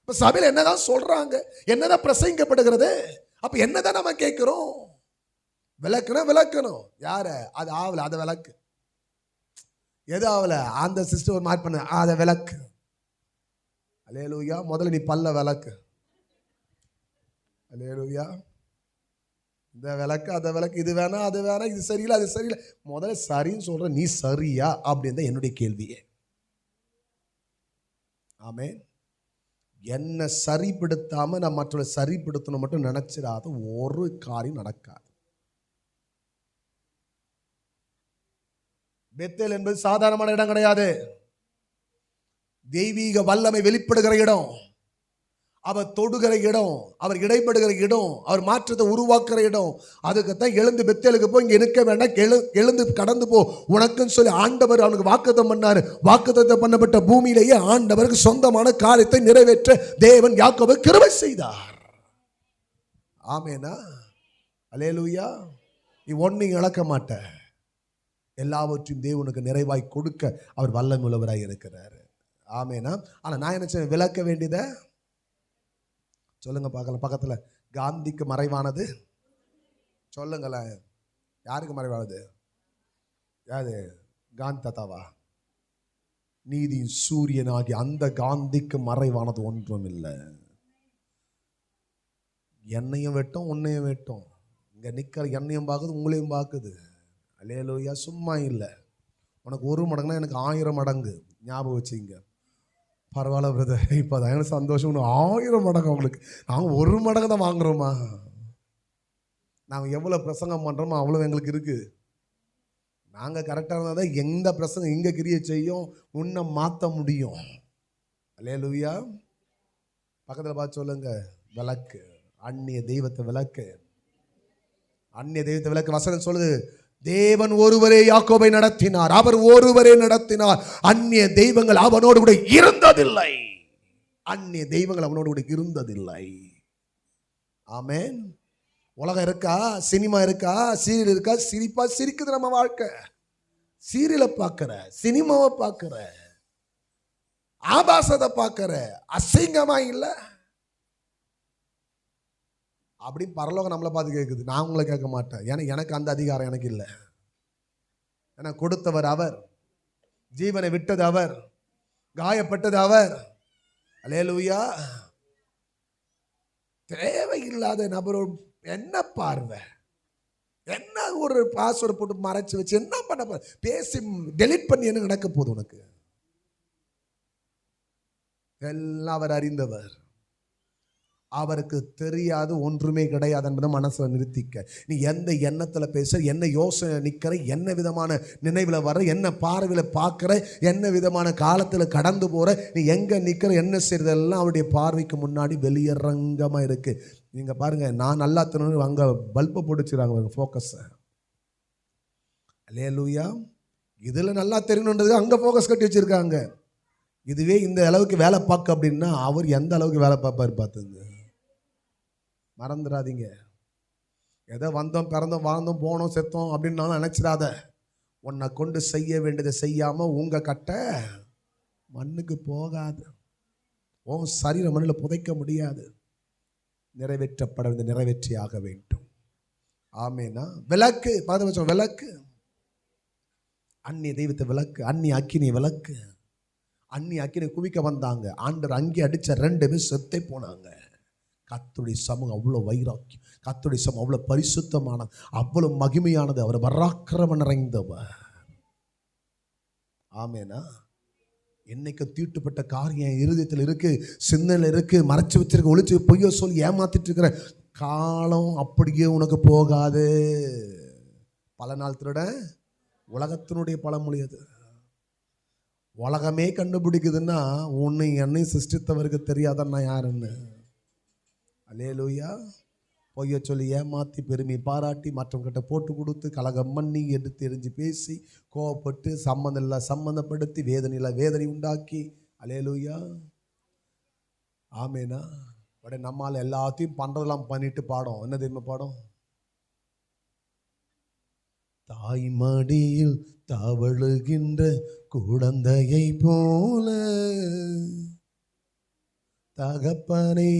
இப்ப சபையில என்னதான் சொல்றாங்க, என்னதான் பிரசங்கிக்கப்படுகிறது, அப்ப என்னதான் நம்ம கேட்கிறோம்? விளக்கணும், விளக்கணும். யார? அது ஆவல, அதை விளக்கு. எது ஆவல? அந்த சிஸ்டம் ஒரு மாதிரி பண்ண, அதை விளக்கு. அல்லேலூயா. முதல்ல நீ பல்ல விளக்கு. அல்லேலூயா. இந்த விளக்கு, அதை விளக்கு, இது வேணா, அது வேணா, இது சரியில்லை, அது சரியில்லை. முதல்ல சரின்னு சொல்ற, நீ சரியா அப்படின்னு தான் என்னுடைய கேள்வியே. ஆமென். என்ன சரிப்படுத்தாம நான் மற்றவரை சரிப்படுத்தணும் மட்டும் நினைச்சிடாத ஒரு காரியம் நடக்காது. பெத்தேல் என்பது சாதாரணமான இடம் கிடையாது. தெய்வீக வல்லமை வெளிப்படுகிற இடம், அவர் தொடுகிற இடம், அவர் இடைப்படுகிற இடம், அவர் மாற்றத்தை உருவாக்குற இடம். அதுக்குத்தான் எழுந்து பெத்தேலுக்கு போய் இங்க இருக்க வேண்டாம், எழுந்து கடந்து போ உனக்குன்னு சொல்லி ஆண்டவர் அவனுக்கு வாக்குத்தத்தம் பண்ணாரு. வாக்குத்தத்தம் பண்ணப்பட்ட பூமியிலேயே ஆண்டவருக்கு சொந்தமான காரியத்தை நிறைவேற்ற தேவன் யாக்கோபு கிருபை செய்தார். ஆமேனா. அல்லேலூயா. நீ ஒன்னையும் இழக்க மாட்ட. எல்லாவற்றையும் தேவனுக்கு நிறைவாய் கொடுக்க அவர் வல்லமை உள்ளவராய் இருக்கிறார். ஆமேனா. ஆனா நான் என்ன செய்ய, விளக்க வேண்டியத சொல்லுங்க பார்க்கலாம். பக்கத்துல காந்திக்கு மறைவானது சொல்லுங்களேன். யாருக்கு மறைவானது? யாரு? காந்தி தாத்தாவா? நீதியின் சூரியனாகி அந்த காந்திக்கு மறைவானது ஒன்றும் இல்லை. என்னையும் வெட்டும் உன்னையும் வெட்டும். இங்கே நிற்கிற என்னையும் பார்க்குது உங்களையும் பார்க்குது. அல்லேலூயா. சும்மா இல்லை. உனக்கு 1 மடங்குனா எனக்கு 1000 மடங்கு. ஞாபகம் வச்சுங்க. பரவாயில்ல பிரதர், இப்போ தான் எனக்கு சந்தோஷம். 1000 மடங்கு உங்களுக்கு. நாங்கள் 1 மடங்கு தான் வாங்குறோமா? நாங்கள் எவ்வளோ பிரசங்கம் பண்ணுறோமோ அவ்வளோ எங்களுக்கு இருக்குது. நாங்கள் கரெக்டாக இருந்தால் தான் எந்த பிரசங்கம் எங்கே கிரியை செய்யும், உன்னை மாற்ற முடியும். அல்லேலூயா. பக்கத்தில் பார்த்து சொல்லுங்க, விளக்கு. அந்நிய தெய்வத்தை விளக்கு. அந்நிய தெய்வத்தை விளக்கு. வசனம் சொல்லுது, தேவன் ஒருவரே யாக்கோபை நடத்தினார், அவர் ஒருவரே நடத்தினார், அந்நிய தெய்வங்கள் அவனோடு கூட இருந்ததில்லை. அந்நிய தெய்வங்கள் அவனோடு கூட இருந்ததில்லை. ஆமென். உலகம் இருக்கா, சினிமா இருக்கா, சீரியல் இருக்கா, சிரிப்பா சிரிக்குது நம்ம வாழ்க்கை. சீரியலை பார்க்கிற, சினிமாவை பார்க்கிற, ஆபாசத்தை பார்க்கிற, அசிங்கமா இல்லை அப்படின்னு பரலோகம் நம்மளை பார்த்து கேட்குது. நான் உங்களை கேட்க மாட்டேன். ஏன்னா எனக்கு அந்த அதிகாரம் எனக்கு இல்லை. ஏன்னா கொடுத்தவர் அவர், ஜீவனை விட்டது அவர், காயப்பட்டது அவர். அல்லேலூயா. தேவையில்லாத நபரோடு என்ன பார்வை, என்ன ஒரு பாஸ்வேர்டு போட்டு மறைச்சு வச்சு என்ன பண்ண போற? பேசி டெலிட் பண்ணி என்ன நடக்க போகுது உனக்கு? எல்லாம் அவர் அறிந்தவர். அவருக்கு தெரியாது ஒன்றுமே கிடையாது என்பதை மனசுல நிறுத்திக்க. நீ எந்த எண்ணத்தில் பேச, என்ன யோசனை நிற்கிற, என்ன விதமான நினைவில் வர, என்ன பார்வையில் பார்க்குற, என்ன விதமான காலத்தில் கடந்து போகிற, நீ எங்கே நிற்கிற, என்ன செய்கிறதெல்லாம் அவருடைய பார்வைக்கு முன்னாடி வெளியரங்கமாக இருக்குது. நீங்கள் பாருங்கள், நான் நல்லா தரணும், அங்கே பல்பை பிடிச்சிக்கிறாங்க ஃபோக்கஸை. அல்லேலூயா. இதில் நல்லா தெரியணுன்றது அங்கே ஃபோக்கஸ் கட்டி வச்சுருக்காங்க. இதுவே இந்த அளவுக்கு வேலை பார்க்க அப்படின்னா அவர் எந்த அளவுக்கு வேலை பார்ப்பார் பார்த்துங்க. மறந்துடாதீங்க. எதை வந்தோம், பிறந்தோம், வாழ்ந்தோம், போனோம், செத்தோம் அப்படின்னாலும் நினைச்சிடாத. உன்னை கொண்டு செய்ய வேண்டியதை செய்யாமல் உங்கள் கட்டை மண்ணுக்கு போகாது. உன் சரீரம் மண்ணில் புதைக்க முடியாது. நிறைவேற்றப்பட வேண்டிய நிறைவேற்றியாக வேண்டும். ஆமேனா. விளக்கு. பார்த்து விளக்கு. அந்நிய தெய்வத்தை விளக்கு. அந்நிய அக்கினி விளக்கு. அந்நிய அக்கினி குவிக்க வந்தாங்க. ஆண்டவர் அங்கே அடித்த 2 பேர் செத்தே போனாங்க. கர்த்தருடைய சமூகம் அவ்வளோ வைராக்கியம், கர்த்தருடைய சமூகம் அவ்வளோ பரிசுத்தமான, அவ்வளோ மகிமையானது. அவர் பராக்கிரம நிறைந்தவர். ஆமேனா. என்னைக்கு தீட்டுப்பட்ட காரியம் இருதயத்தில் இருக்கு, சிந்தனையில் இருக்கு, மறைச்சு வச்சிருக்க, ஒளிச்சு பொய்யோ சொல்லி ஏமாத்திட்டு இருக்கிற காலம் அப்படியே உனக்கு போகாது. பல நாள் திருட உலகத்தினுடைய பழமொழி அது. உலகமே கண்டுபிடிக்குதுன்னா உன்னை என்னையும் சிருஷ்டித்தவருக்கு தெரியாதன்னா யாருன்னு. அல்லேலூயா. பொய்ய சொல்லி ஏமாற்றி பெருமை பாராட்டி மற்றவங்கிட்ட போட்டு கொடுத்து கலகம் பண்ணி எடுத்து எரிஞ்சு பேசி கோவப்பட்டு சம்மந்தப்படுத்தி வேதனையில் வேதனை உண்டாக்கி. அல்லேலூயா. ஆமேனா. உடனே நம்மால் எல்லாத்தையும் பண்ணுறதெல்லாம் பண்ணிட்டு பாடம் என்ன தெரியுமா பாடம்? தாய்மடியில் தவழுகின்ற குழந்தையை போல தகப்பனை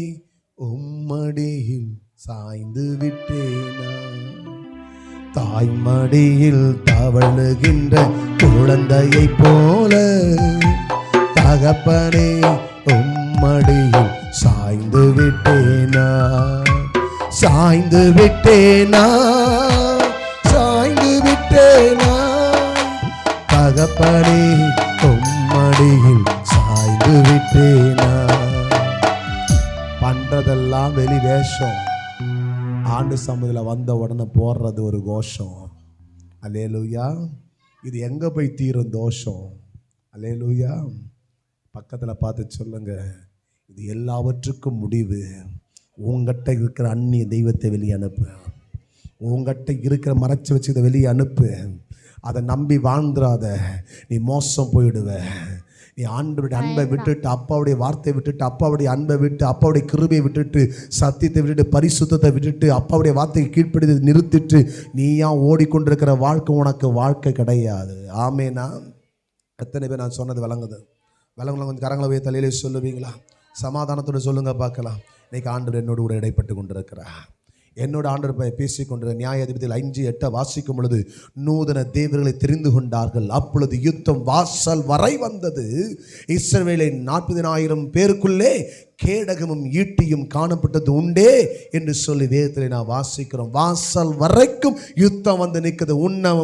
உம்மடியில் சாய்ந்து விட்டேனா. தாய்மடியில் தவழுகின்ற குழந்தையை போல தகப்பனை உம்மடியில் சாய்ந்து விட்டேனா. சாய்ந்து விட்டேனா, சாய்ந்து விட்டேனா. தகப்பனே உம்மடியில் சாய்ந்து விட்டேனா. பண்றதெல்லாம் வெளி வேஷம். ஆண்டு சமூகத்தில் வந்த உடனே போடுறது ஒரு கோஷம். அல்லேலூயா. இது எங்கே போய் தீரும் தோஷம்? அல்லேலூயா. பக்கத்தில் பார்த்து சொல்லுங்க, இது எல்லாவற்றுக்கும் முடிவு. உங்ககிட்ட இருக்கிற அந்நிய தெய்வத்தை வெளியே அனுப்பு. உங்ககிட்ட இருக்கிற மறைச்சி வச்சு இதை வெளியே அனுப்பு. அதை நம்பி வாழ்ந்துடாத. நீ மோசம் போயிடுவ. நீ ஆண்டவருடைய அன்பை விட்டுட்டு, அப்பாவுடைய வார்த்தையை விட்டுட்டு, அப்பாவுடைய அன்பை விட்டு, அப்பாவுடைய கிருபையை விட்டுட்டு, சத்தியத்தை விட்டுட்டு, பரிசுத்தத்தை விட்டுட்டு, அப்பாவுடைய வார்த்தையை கீழ்ப்படி நிறுத்திட்டு நீயா ஓடிக்கொண்டிருக்கிற வாழ்க்கை உனக்கு வாழ்க்கை கிடையாது. ஆமேனா. எத்தனை பேர் நான் சொன்னது விளங்குது? விளங்குல கொஞ்சம் கரங்களை போய் தலையிலே சொல்லுவீங்களா? சமாதானத்தோடு சொல்லுங்க பார்க்கலாம். இன்னைக்கு ஆண்டவர் என்னோடு கூட இடைப்பட்டு கொண்டிருக்கிறா. என்னோட ஆண்டவர் பேசிக்கொண்ட நியாயாதிபதிகள் 5:8 வாசிக்கும் பொழுது, நூதன தேவர்களை தெரிந்து கொண்டார்கள், அப்பொழுது யுத்தம் வாசல் வரை வந்தது, இஸ்ரவேலை 40,000 பேருக்குள்ளே கேடகமும் ஈட்டியும் காணப்பட்டது உண்டே என்று சொல்லி வேதத்தில் நான் வாசிக்கிறோம். வாசல் வரைக்கும் யுத்தம் வந்து நிற்குது.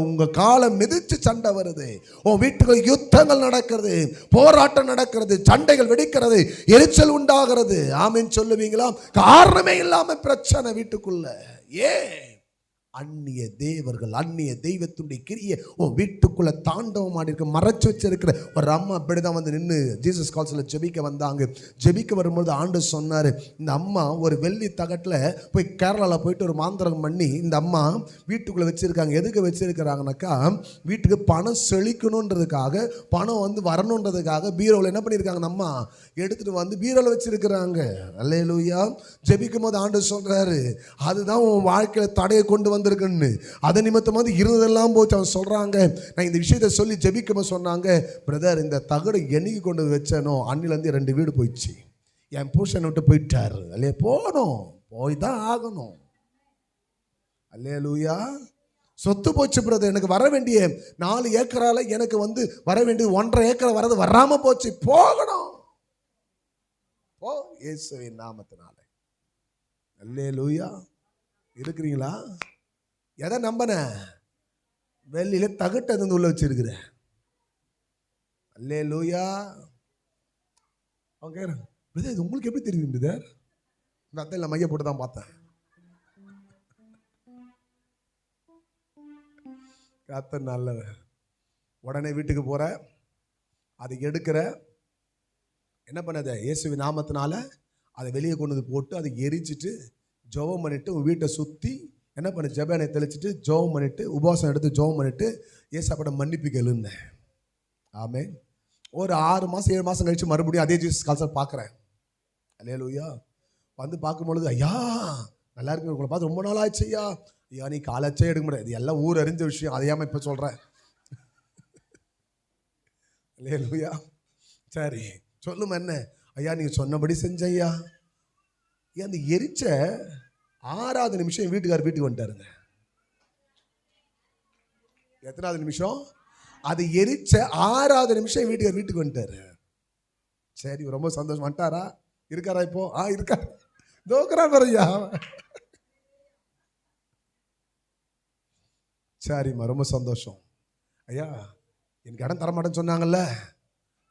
உங்க காலம் மிதிச்சு சண்டை வருது, உன் வீட்டுக்குள்ள யுத்தங்கள் நடக்கிறது, போராட்டம் நடக்கிறது, சண்டைகள் வெடிக்கிறது, எரிச்சல் உண்டாகிறது. ஆமென் சொல்லுவீங்களா? காரணமே இல்லாம பிரச்சனை வீட்டுக்குள்ள. ஏன்? அந்நிய தேவர்கள், அந்நிய தெய்வத்துடைய கிரிய உன் வீட்டுக்குள்ள தாண்டவம் ஆடி இருக்க, மறைச்சு வச்சிருக்கிற ஒரு அம்மா அப்படிதான் வந்து நின்று ஜீசஸ் கால்ஸ்ல ஜெபிக்க வந்தாங்க. ஜெபிக்க வரும்போது ஆண்டு சொன்னாரு, இந்த அம்மா ஒரு வெள்ளி தகட்டில் போய் கேரளாவில் போயிட்டு ஒரு மாந்திரம் பண்ணி இந்த அம்மா வீட்டுக்குள்ள வச்சிருக்காங்க. எதுக்கு வச்சிருக்கிறாங்கனாக்கா, வீட்டுக்கு பணம் செழிக்கணுன்றதுக்காக, பணம் வந்து வரணுன்றதுக்காக பீரோவில் என்ன பண்ணியிருக்காங்க, அந்த அம்மா எடுத்துட்டு வந்து பீரோவில் வச்சிருக்கிறாங்க. அல்லேலூயா. ஜெபிக்கும் போது ஆண்டு சொல்றாரு, அதுதான் உன் வாழ்க்கையில தடையை கொண்டு வந்து இருக்குன்னு. அதை நிமித்தம் வந்து இருந்ததெல்லாம் போச்சு. அவன் சொல்றாங்க, நான் இந்த விஷயத்தை சொல்லி ஜெபிக்கும் சொன்னாங்க, பிரதர் இந்த தகடு என்னைக்கு கொண்டு வச்சனோ அன்னிலேருந்து 2 வீடு போயிடுச்சு, என் புருஷனை விட்டு போயிட்டாரு. அல்லே போகணும், போய் தான் ஆகணும். அல்லேலூயா. சொத்து போச்சு பிரதர், எனக்கு வர வேண்டிய 4 ஏக்கரால எனக்கு வந்து வர வேண்டியது 1.5 ஏக்கர் வரது வராம போச்சு, போகணும். போ இயேசுவின் நாமத்தினால. அல்லேலூயா. இருக்கிறீங்களா? எதை நம்பன? வெள்ளியில தகட்டது உள்ள வச்சிருக்கிற. அல்லேலூயா. அவங்க கேட்குறாங்க, இது உங்களுக்கு எப்படி தெரியும் பிரதர்? இந்த அத்தையில் மைய போட்டு தான் பார்த்தேன். கர்த்தர் நல்லவர். உடனே வீட்டுக்கு போற, அதை எடுக்கிற, என்ன பண்ணாத, இயேசுவின் நாமத்தினால அதை வெளியே கொண்டு வந்து போட்டு அதை எரிச்சிட்டு ஜெபம் பண்ணிட்டு உன் வீட்டை சுற்றி என்ன பண்ண, ஜெபனை தெளிச்சுட்டு ஜெபம் பண்ணிட்டு உபவாசம் எடுத்து ஜெபம் பண்ணிட்டு ஏசாப்பட மன்னிப்பு கேளுன்னேன். ஆமென். ஒரு 6 மாதம் 7 மாதம் கழிச்சு மறுபடியும் அதே ஜீசஸ் கால்ஸை பார்க்குறேன். அல்லேலூயா. வந்து பார்க்கும்பொழுது, ஐயா நல்லா இருக்கு, உங்களை பார்த்து ரொம்ப நாள் ஆச்சு ஐயா. ஐயா நீ காலச்சே எடுக்க முடியாது, இது எல்லாம் ஊர் அறிஞ்ச விஷயம், அதையாம இப்போ சொல்கிறேன். அல்லேலூயா. சரி சொல்லுமா என்ன? ஐயா நீங்கள் சொன்னபடி செஞ்ச ஐயா. அந்த எரிச்ச 6வது நிமிஷம் என் வீட்டுக்கு வந்துட்டாருங்க. எத்தனாவது நிமிஷம்? அது எரிச்ச 6வது நிமிஷம் என் வீட்டுக்கு வந்துட்டாரு. சரி ரொம்ப சந்தோஷம். வந்துட்டாரா? இருக்காரா இப்போ? இருக்கா, தோக்குறா ஐயா. சரிம்மா ரொம்ப சந்தோஷம். ஐயா எனக்கு இடம் தரமாட்டேன்னு சொன்னாங்கல்ல,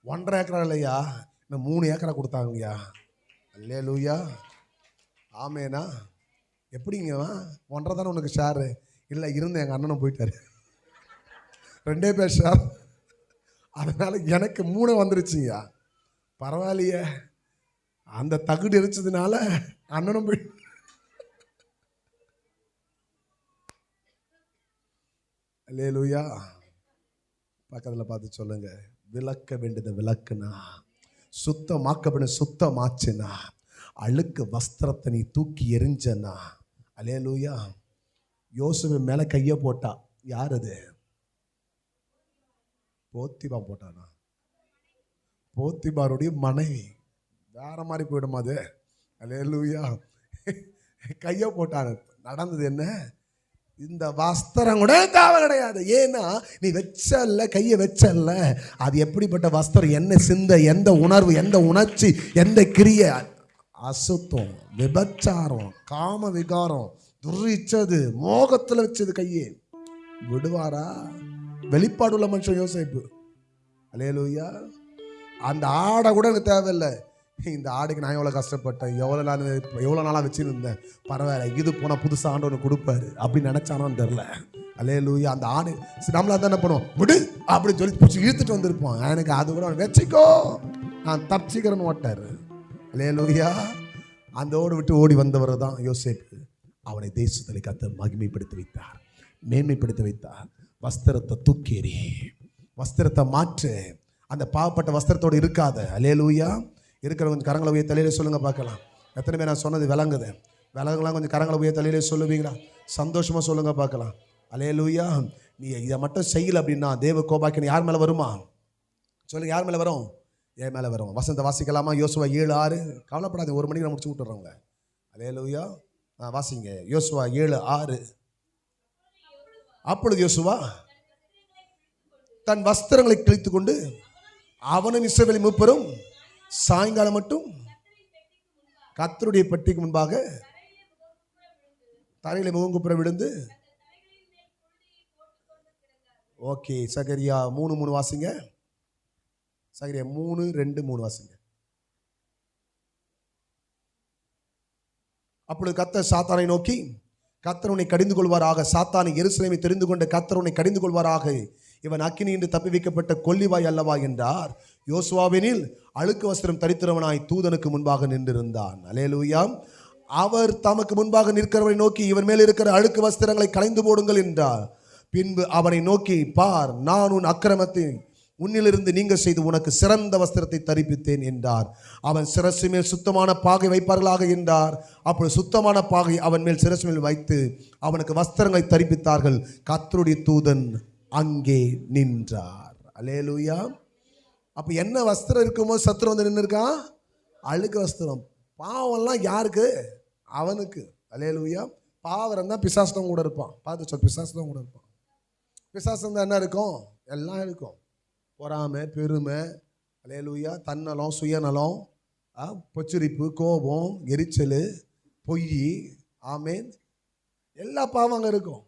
1.5 ஏக்கரா இல்லையா, இன்னும் 3 ஏக்கரா கொடுத்தாங்கய்யா. அல்லேலூயா. ஆமேனா? எப்படிங்க 1.5 தானே உனக்கு ஷேரு? இல்லை இருந்த எங்கள் அண்ணனும் போயிட்டாரு, 2 பேர் ஷேர், அதனால எனக்கு 3 வந்துருச்சுங்கய்யா. பரவாயில்லையே, அந்த தகுடு எரிச்சதுனால அண்ணனும் போய். அல்லேலூயா. பக்கத்தில் பார்த்து சொல்லுங்க, விளக்க வேண்டியதை விளக்குனா, சுத்தமாக்கப்பட சுத்தமாச்சுனா, அழுக்கு வஸ்திரத்தை நீ தூக்கி எரிஞ்சனா. அல்லேலூயா. யோசுவ மேலே கையை போட்டா, யார் அது? போத்திபா போட்டானா? போத்திபாருடைய மனைவி. வேற மாதிரி போயிடுமா அது? அல்லேலூயா. கையை போட்டாரு. நடந்தது என்ன? இந்த வஸ்திரம் கூட தேவை கிடையாது. ஏன்னா நீ வச்சல்ல, கையை வச்சல்ல, அது எப்படிப்பட்ட வஸ்திரம், என்ன சிந்த, எந்த உணர்வு, எந்த உணர்ச்சி, எந்த கிரிய, அசுத்தம், விபச்சாரம், காம விகாரம், துரிச்சது, மோகத்தில் வச்சது கையே விடுவாரா? வெளிப்பாடு உள்ள மனுஷன் யோசிப்பு. அல்லேலூயா. அந்த ஆடை கூட எனக்கு தேவையில்லை. இந்த ஆடைக்கு நான் எவ்வளோ கஷ்டப்பட்டேன், எவ்வளோ நாளாக வச்சுருந்தேன், பரவாயில்ல இது போனால் புதுசாக ஆண்டு ஒன்று கொடுப்பாரு அப்படின்னு நினச்சானோன்னு தெரில. அல்லேலூயா. அந்த ஆடு நம்மளா தான் என்ன பண்ணுவோம், விடு அப்படின்னு சொல்லி பிடிச்சி இழுத்துட்டு வந்திருப்போம். எனக்கு அது கூட வச்சுக்கோ நான் தப்பிச்சிக்கிறேன்னு ஓட்டாரு. அல்லேலூயா. அந்த ஓடு விட்டு ஓடி வந்தவர் தான் யோசேப்பு. அவனை தேசத்தில் கர்த்தர் மகிமைப்படுத்தி வைத்தார், மேன்மைப்படுத்தி வைத்தார். வஸ்திரத்தை தூக்கேறி, வஸ்திரத்தை மாற்று. அந்த பாவப்பட்ட வஸ்திரத்தோடு இருக்காத. அல்லேலூயா. இருக்கிற கொஞ்சம் கரங்களை உயர் தலையில சொல்லுங்க பார்க்கலாம். எத்தனை பேர் நான் சொன்னது விளங்குது? விளங்கலாம். கொஞ்சம் கரங்களை உயர் தலையில சொல்லுவீங்களா? சந்தோஷமா சொல்லுங்க பார்க்கலாம். அல்லேலூயா. நீ இதை மட்டும் செய்யல அப்படின்னா தேவ கோபாக்கியம் யார் மேலே வருமா? சொல்லுங்க, யார் மேலே வரும்? என் மேலே வரும். வசனத்தை வாசிக்கலாமா? யோசுவா 7:6. கவலைப்படாது, 1 மணிக்கு நான் முடிச்சு விட்டுறவங்க. அல்லேலூயா. வாசிங்க. யோசுவா 7:6. அப்பொழுது யோசுவா தன் வஸ்திரங்களை கிழித்து கொண்டு அவனும் இஸ்ரவேல் மூப்பரும் சாயங்காலம் மட்டும் கர்த்தருடைய பெட்டிக்கு முன்பாக தரையில முகங்குப்புற விழுந்து. ஓகே, சகரியா 3:3 வாசிங்க. சகரியா 3:2-3 வாசிங்க. அப்பொழுது கர்த்தர் சாத்தானை நோக்கி, கர்த்தர் உன்னை கடிந்து கொள்வாராக. சாத்தானை எருசலேமை தெரிந்து கொண்ட கர்த்தர் உன்னை கடிந்து கொள்வாராக. இவன் அக்கினி என்று தப்பி வைக்கப்பட்ட கொல்லிவாய் அல்லவா என்றார். யோசுவாவெனில் அழுக்கு வஸ்திரம் தரித்திரவனாய் தூதனுக்கு முன்பாக நின்றிருந்தான். அல்லேலூயா. அவர் தமக்கு முன்பாக நிற்கிறவரை நோக்கி, இவன் மேல் இருக்கிற அழுக்கு வஸ்திரங்களை களைந்து போடுங்கள் என்றார். பின்பு அவனை நோக்கி, பார், நான் உன் அக்கிரமத்தை உன்னிலிருந்து நீங்க செய்து உனக்கு சிறந்த வஸ்திரத்தை தரிப்பித்தேன் என்றார். அவன் சிரசு மேல் சுத்தமான பாகை வைப்பார்களாக என்றார். அப்பொழுது சுத்தமான பாகை அவன் மேல் சிரசு மேல் வைத்து அவனுக்கு வஸ்திரங்களை தரிப்பித்தார்கள். கர்த்தருடைய தூதன் அங்கே நின்றார். அல்லேலூயா. அப்ப என்ன வஸ்திரம் இருக்குமோ சத்துரு வந்து நின்று இருக்கான்? அழுக்கு வஸ்திரம். பாவம்லாம் யாருக்கு? அவனுக்கு. அல்லேலூயா. பாவம் தான் பிசாசம் கூட இருப்பான். பார்த்து சொல், பிசாசம் கூட இருப்பான். பிசாசம் தான் என்ன இருக்கும்? எல்லாம் இருக்கும். பொறாமை, பெருமை, அல்லேலூயா, தன்னலம், சுயநலம், பொச்சரிப்பு, கோபம், எரிச்சல், பொய், ஆமேன், எல்லா பாவம் அங்கே இருக்கும்.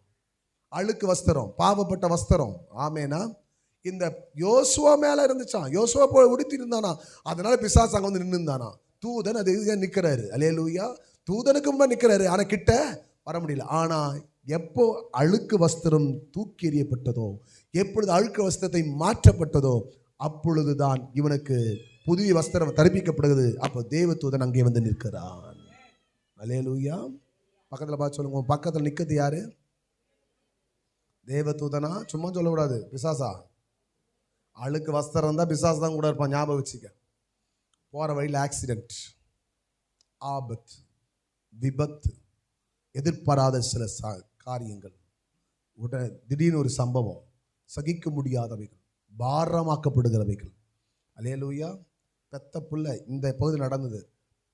அழுக்கு வஸ்திரம், பாவப்பட்ட வஸ்திரம். ஆமேனா. இந்த யோசுவா மேலே இருந்துச்சான். யோசுவா போய் உடுத்தி இருந்தானா, அதனால பிசாசு அங்கே வந்து நின்று இருந்தானா. தூதன் அது நிற்கிறாரு. அல்லேலூயா. தூதனுக்கு முன்னாடி நிற்கிறாரு, ஆனால் கிட்ட வர முடியல. ஆனால் எப்போ அழுக்கு வஸ்திரம் தூக்கி எறியப்பட்டதோ, எப்பொழுது அழுக்கு வஸ்திரத்தை மாற்றப்பட்டதோ, அப்பொழுதுதான் இவனுக்கு புதிய வஸ்திரம் தரிப்பிக்கப்படுகிறது. அப்போ தேவதூதன் அங்கே வந்து நிற்கிறான். அல்லேலூயா. பக்கத்தில் பார்த்து சொல்லுங்க, பக்கத்தில் நிற்கிறது யாரு? தேவதூதனா? சும்மா சொல்லக்கூடாது. பிசாசா? அழுக்கு வஸ்திரம் தான் பிசாசு தான் கூட இருப்பான். ஞாபகம் வச்சுக்க. போகிற வழியில் ஆக்சிடென்ட், ஆபத்து, விபத்து, எதிர்பாராத சில காரியங்கள், உடனே திடீர்னு ஒரு சம்பவம், சகிக்க முடியாதவைகள், பாரமாக்கப்படுகிறவைகள். அல்லேலூயா. பெத்த பிள்ளை இந்த பகுதியில் நடந்தது.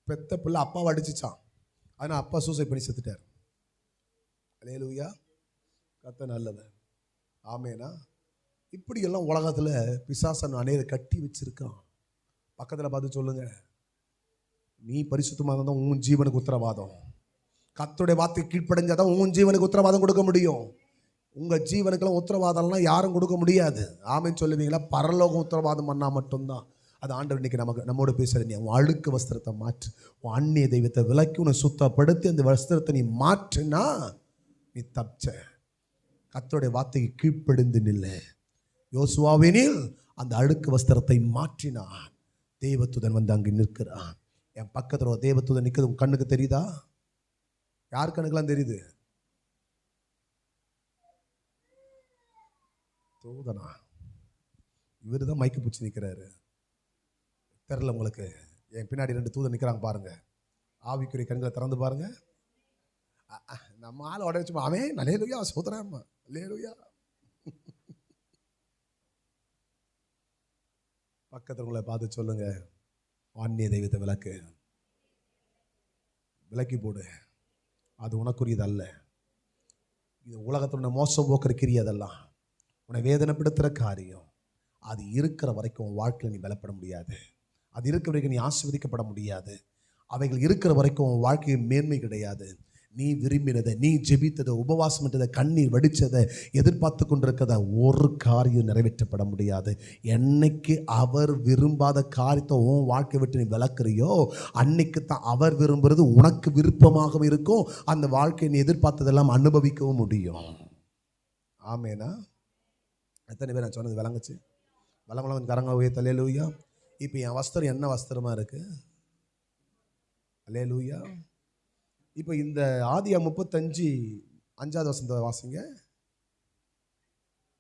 பெத்த பிள்ளை அப்பாவை அடிச்சிச்சான். ஆனால் அப்பா சூசைட் பண்ணி செத்துட்டார். அல்லேலூயா. கர்த்தர் நல்லவர். ஆமேனா. இப்படியெல்லாம் உலகத்தில் பிசாசன் அநேகரை கட்டி வச்சிருக்கான். பக்கத்தில் பார்த்து சொல்லுங்க, நீ பரிசுத்தமாக இருந்தால் உன் ஜீவனுக்கு உத்தரவாதம். கர்த்தருடைய வார்த்தைக்கு கீழ்ப்படைஞ்சாதான் உன் ஜீவனுக்கு உத்தரவாதம் கொடுக்க முடியும். உங்கள் ஜீவனுக்கெல்லாம் உத்தரவாதம்லாம் யாரும் கொடுக்க முடியாது. ஆமேன்னு சொல்லுவீங்களா? பரலோகம் உத்தரவாதம் பண்ணால் மட்டும்தான். அது ஆண்டவர் இன்னைக்கு நம்மோட பேசுகிற, நீ உன் அழுக்கு வஸ்திரத்தை மாற்று, உன் அந்நிய தெய்வத்தை விலக்கி உன்னை சுத்தப்படுத்தி அந்த வஸ்திரத்தை நீ மாற்றினா நீ தப்பிச்ச. கர்த்தருடைய வார்த்தைக்கு கீழ்ப்படிந்து நில்லை. யோசுவாவெனில் அந்த அழுக்கு வஸ்திரத்தை மாற்றினான். தேவதூதன் வந்து அங்கே நிற்கிறான். என் பக்கத்தில் தேவதூதன் நிற்கிறது உன் கண்ணுக்கு தெரியுதா? யார் கண்ணுக்கெல்லாம் தெரியுது? தூதனா? இவர் தான் மைக்கு பிடிச்சி நிற்கிறாரு. தெரில உங்களுக்கு? என் பின்னாடி 2 தூதன் நிற்கிறாங்க பாருங்க. ஆவிக்குரிய கண்களை திறந்து பாருங்க. நம்ம ஆள் உடனே வச்சுமா, அவன் நல்லேலுயா சோதராமா, அல்லேலுயா. பக்கத்துங்களை பார்த்து சொல்லுங்க, அந்நிய தெய்வத்தை விலக்கி போடு. அது உனக்குரியது அல்ல. இது உலகத்தோட மோசம் போக்குற கிரியை. அதெல்லாம் உன்னை வேதனைப்படுத்துகிற காரியம். அது இருக்கிற வரைக்கும் உன் வாழ்க்கையில் நீ பலப்பட முடியாது. அது இருக்கிற வரைக்கும் நீ ஆசீர்வதிக்கப்பட முடியாது. அவைகள் இருக்கிற வரைக்கும் உன் வாழ்க்கையில் மேன்மை கிடையாது. நீ விரும்பினதை, நீ ஜெபித்ததை, உபவாசம் பண்ணதை, கண்ணீர் வடித்ததை, எதிர்பார்த்து கொண்டிருக்கிறத ஒரு காரியம் நிறைவேற்றப்பட முடியாது. என்னைக்கு அவர் விரும்பாத காரியத்தை உன் வாழ்க்கை விட்டு நீ விளக்குறியோ, அன்னைக்கு தான் அவர் விரும்புகிறது உனக்கு விருப்பமாகவும் இருக்கும். அந்த வாழ்க்கையை நீ எதிர்பார்த்ததெல்லாம் அனுபவிக்கவும் முடியும். ஆமேனா? எத்தனை பேர் நான் சொன்னது விளங்குச்சு? வளவளவன் கரங்களை உயர்த்த. அல்லேலூயா. இப்போ என் வஸ்திரம் என்ன வஸ்திரமாக இருக்குது? அல்லேலூயா. இப்போ இந்த ஆதியா 35:5 வசனத்தை வாசிங்க.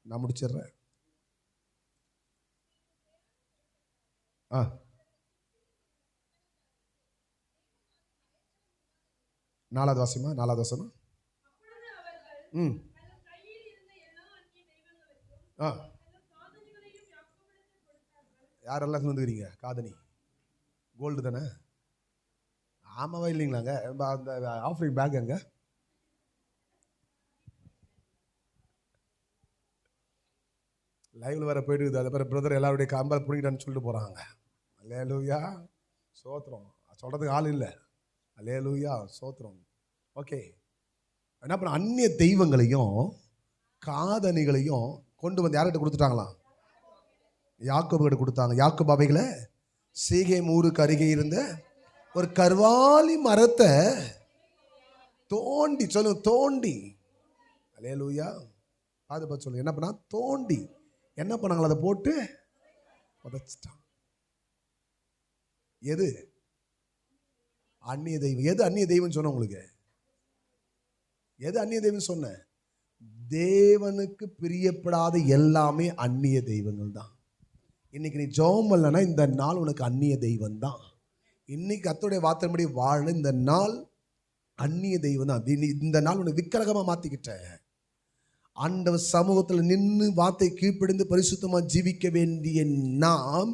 நான் முடிச்சிடுறேன். 4வது வாசிமா. 4வது வசனம். யாரெல்லாம் வந்துக்கிறீங்க? காதணி கோல்டு தானே? ஆமாவா இல்லைங்களாங்க? அந்த ஆஃபரிங் பேக் அங்க லைவ்ல வேற போயிட்டு இருக்குது. அதை பேர் பிரதர் எல்லாருடைய கம்பல் பிடிக்கிட்டான்னு சொல்லிட்டு போறாங்க. அல்லேலூயா, சோத்திரம். சொல்றதுக்கு ஆள் இல்லை. அல்லேலூயா, சோத்திரம். ஓகே, என்ன பண்ண, அந்நிய தெய்வங்களையும் காதணிகளையும் கொண்டு வந்து யார்கிட்ட கொடுத்துட்டாங்களாம்? யாக்கோபு கிட்ட கொடுத்தாங்க. யாக்கோபு அவைகளை சீகேம் ஊருக்கு அருகே இருந்த ஒரு கர்வாலி மரத்தை தோண்டி, சொல்லுங்க தோண்டி. அல்லேலூயா, அது பார்த்து சொல்லுங்க. என்ன பண்ணா? தோண்டி என்ன பண்ணாங்களா? அதை போட்டு புதைச்சிட்டான். எது அந்நிய தெய்வம்? எது அந்நிய தெய்வம் சொன்ன உங்களுக்கு? எது அந்நிய தெய்வம் சொன்ன? தேவனுக்கு பிரியப்படாத எல்லாமே அந்நிய தெய்வங்கள் தான். இன்னைக்கு நீ ஜெபம் பண்ணலன்னா இந்த நாள் உனக்கு அந்நிய தெய்வம் தான். இன்னைக்கு கர்த்தருடைய வார்த்தையின்படி வாழ இந்த நாள் அந்நிய தெய்வம் தான். இந்த நாள் உனக்கு விக்கிரகமா மாத்திக்கிட்ட. ஆண்டவர் சமூகத்தில் நின்று வார்த்தை கீழ்ப்படிந்து பரிசுத்தமா ஜீவிக்க வேண்டிய நாம்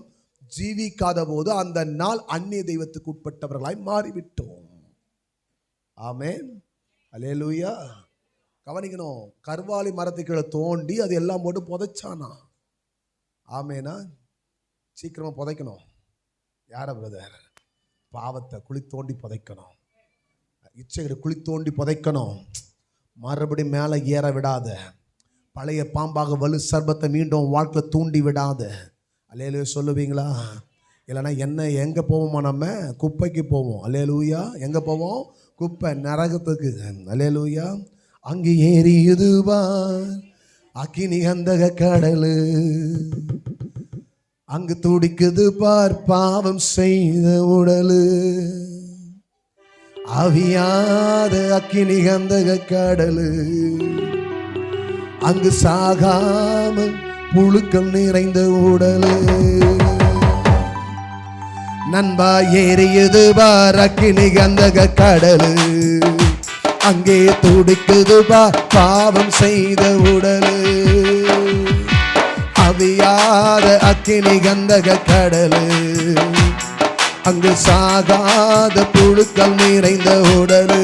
ஜீவிக்காத போது அந்த நாள் அந்நிய தெய்வத்துக்கு உட்பட்டவர்களாய் மாறிவிட்டோம். ஆமென், அல்லேலூயா. கவனிக்கணும், கர்வாலி மரத்தை கீழே தோண்டி அது எல்லாம் போட்டு புதைச்சானா. ஆமேனா, சீக்கிரமா புதைக்கணும். யார பிரதர்? பாவத்தை குழி தோண்டி புதைக்கணும். இச்சைகளை குழி தோண்டி புதைக்கணும். மறுபடியும் மேலே ஏற விடாத. பழைய பாம்பாக வலு சர்பத்தை மீண்டும் வாழ்க்கையில் தூண்டி விடாத. அல்லேலூயா சொல்லுவீங்களா? இல்லைன்னா என்ன எங்கே போவோமா? நம்ம குப்பைக்கு போவோம். அல்லேலூயா, எங்கே போவோம்? குப்பை நரகத்துக்கு. அல்லேலூயா. அங்கே ஏறியுதுவா அக்கினி கந்தக கடலு, அங்கு துடிக்குது பார் பாவம் செய்த உடலு. அவியாத அக்கினி கந்தக கடலு, அங்கு சாகாமல் புழுக்கம் நிறைந்த உடலு. நண்பா ஏறியது பார் அக்கினி கந்தக கடலு, அங்கே துடிக்குது பார் பாவம் செய்த உடலு. அவியாத அக்கினி கந்தக கடலு, அங்கு சாகாத புழுக்கள் நிறைந்த உடலு.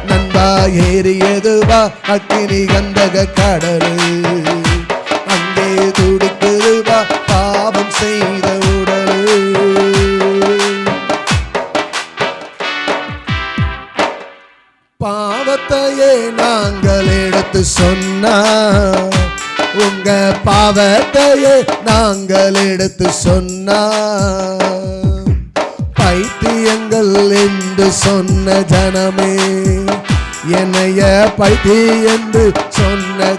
நண்பா ஏறியது வா அக்கினி கந்தக கடலு, அங்கே துடிக்குது வா பாவம் செய்த உடலு. பாவத்தையே நாங்கள் எடுத்து சொன்னா, உங்க பாவத்தையே நாங்கள் எடுத்து சொன்னா, பைத்தியங்கள் என்று சொன்ன ஜனமே, என்னைய பைத்தி என்று சொன்ன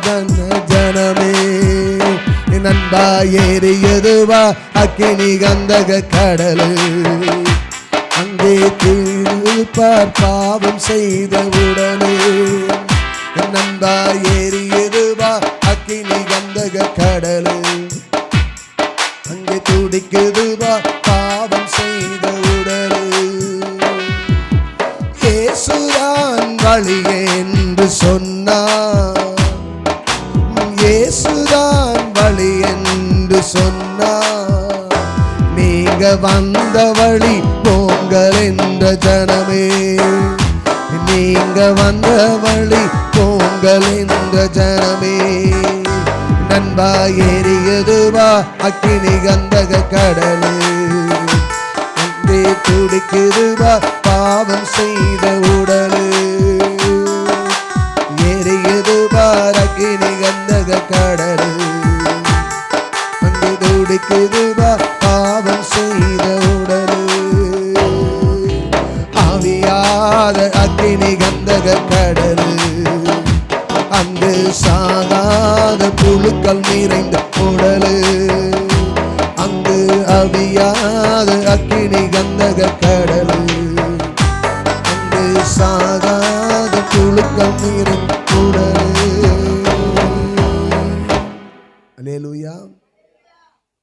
ஜனமே. நண்பா ஏறியதுவா அக்கினி கந்தக கடலு, அங்கே தீர்ப்பார் பாவம் செய்த உடனே. நண்பா ஏறியதுவா அக்கினி கந்தக கடலு, அங்கே துடிக்குதுவா பாவம் செய்த உடலு. இயேசுதான் வழி என்று சொன்னார், இயேசுதான் வழி என்று சொன்னார். நீங்க வந்த வழி போங்கள் என்ற ஜனமே, நீங்க வந்த வழி போங்கள் என்ற ஜனமே. நண்பா ஏறியதுவா அக்கினி கந்தக கடலு, அங்கே துடிக்குதுவா பாவம் செய்த உடலு. ஏறியதுவா அக்கினி கந்தக கடலு, அங்கே துடிக்குதுவா பாவம் செய்த உடலு. ஆவியாத அக்கினி கந்தக கடலு, அங்கு சாகாத புழுக்கள் நிறைந்த உடலு. அங்கு அவியாத அக்கினி கந்தக கடலு, அங்கு சாகாத புழுக்கள் நிறைந்த உடலு. அல்லேலூயா.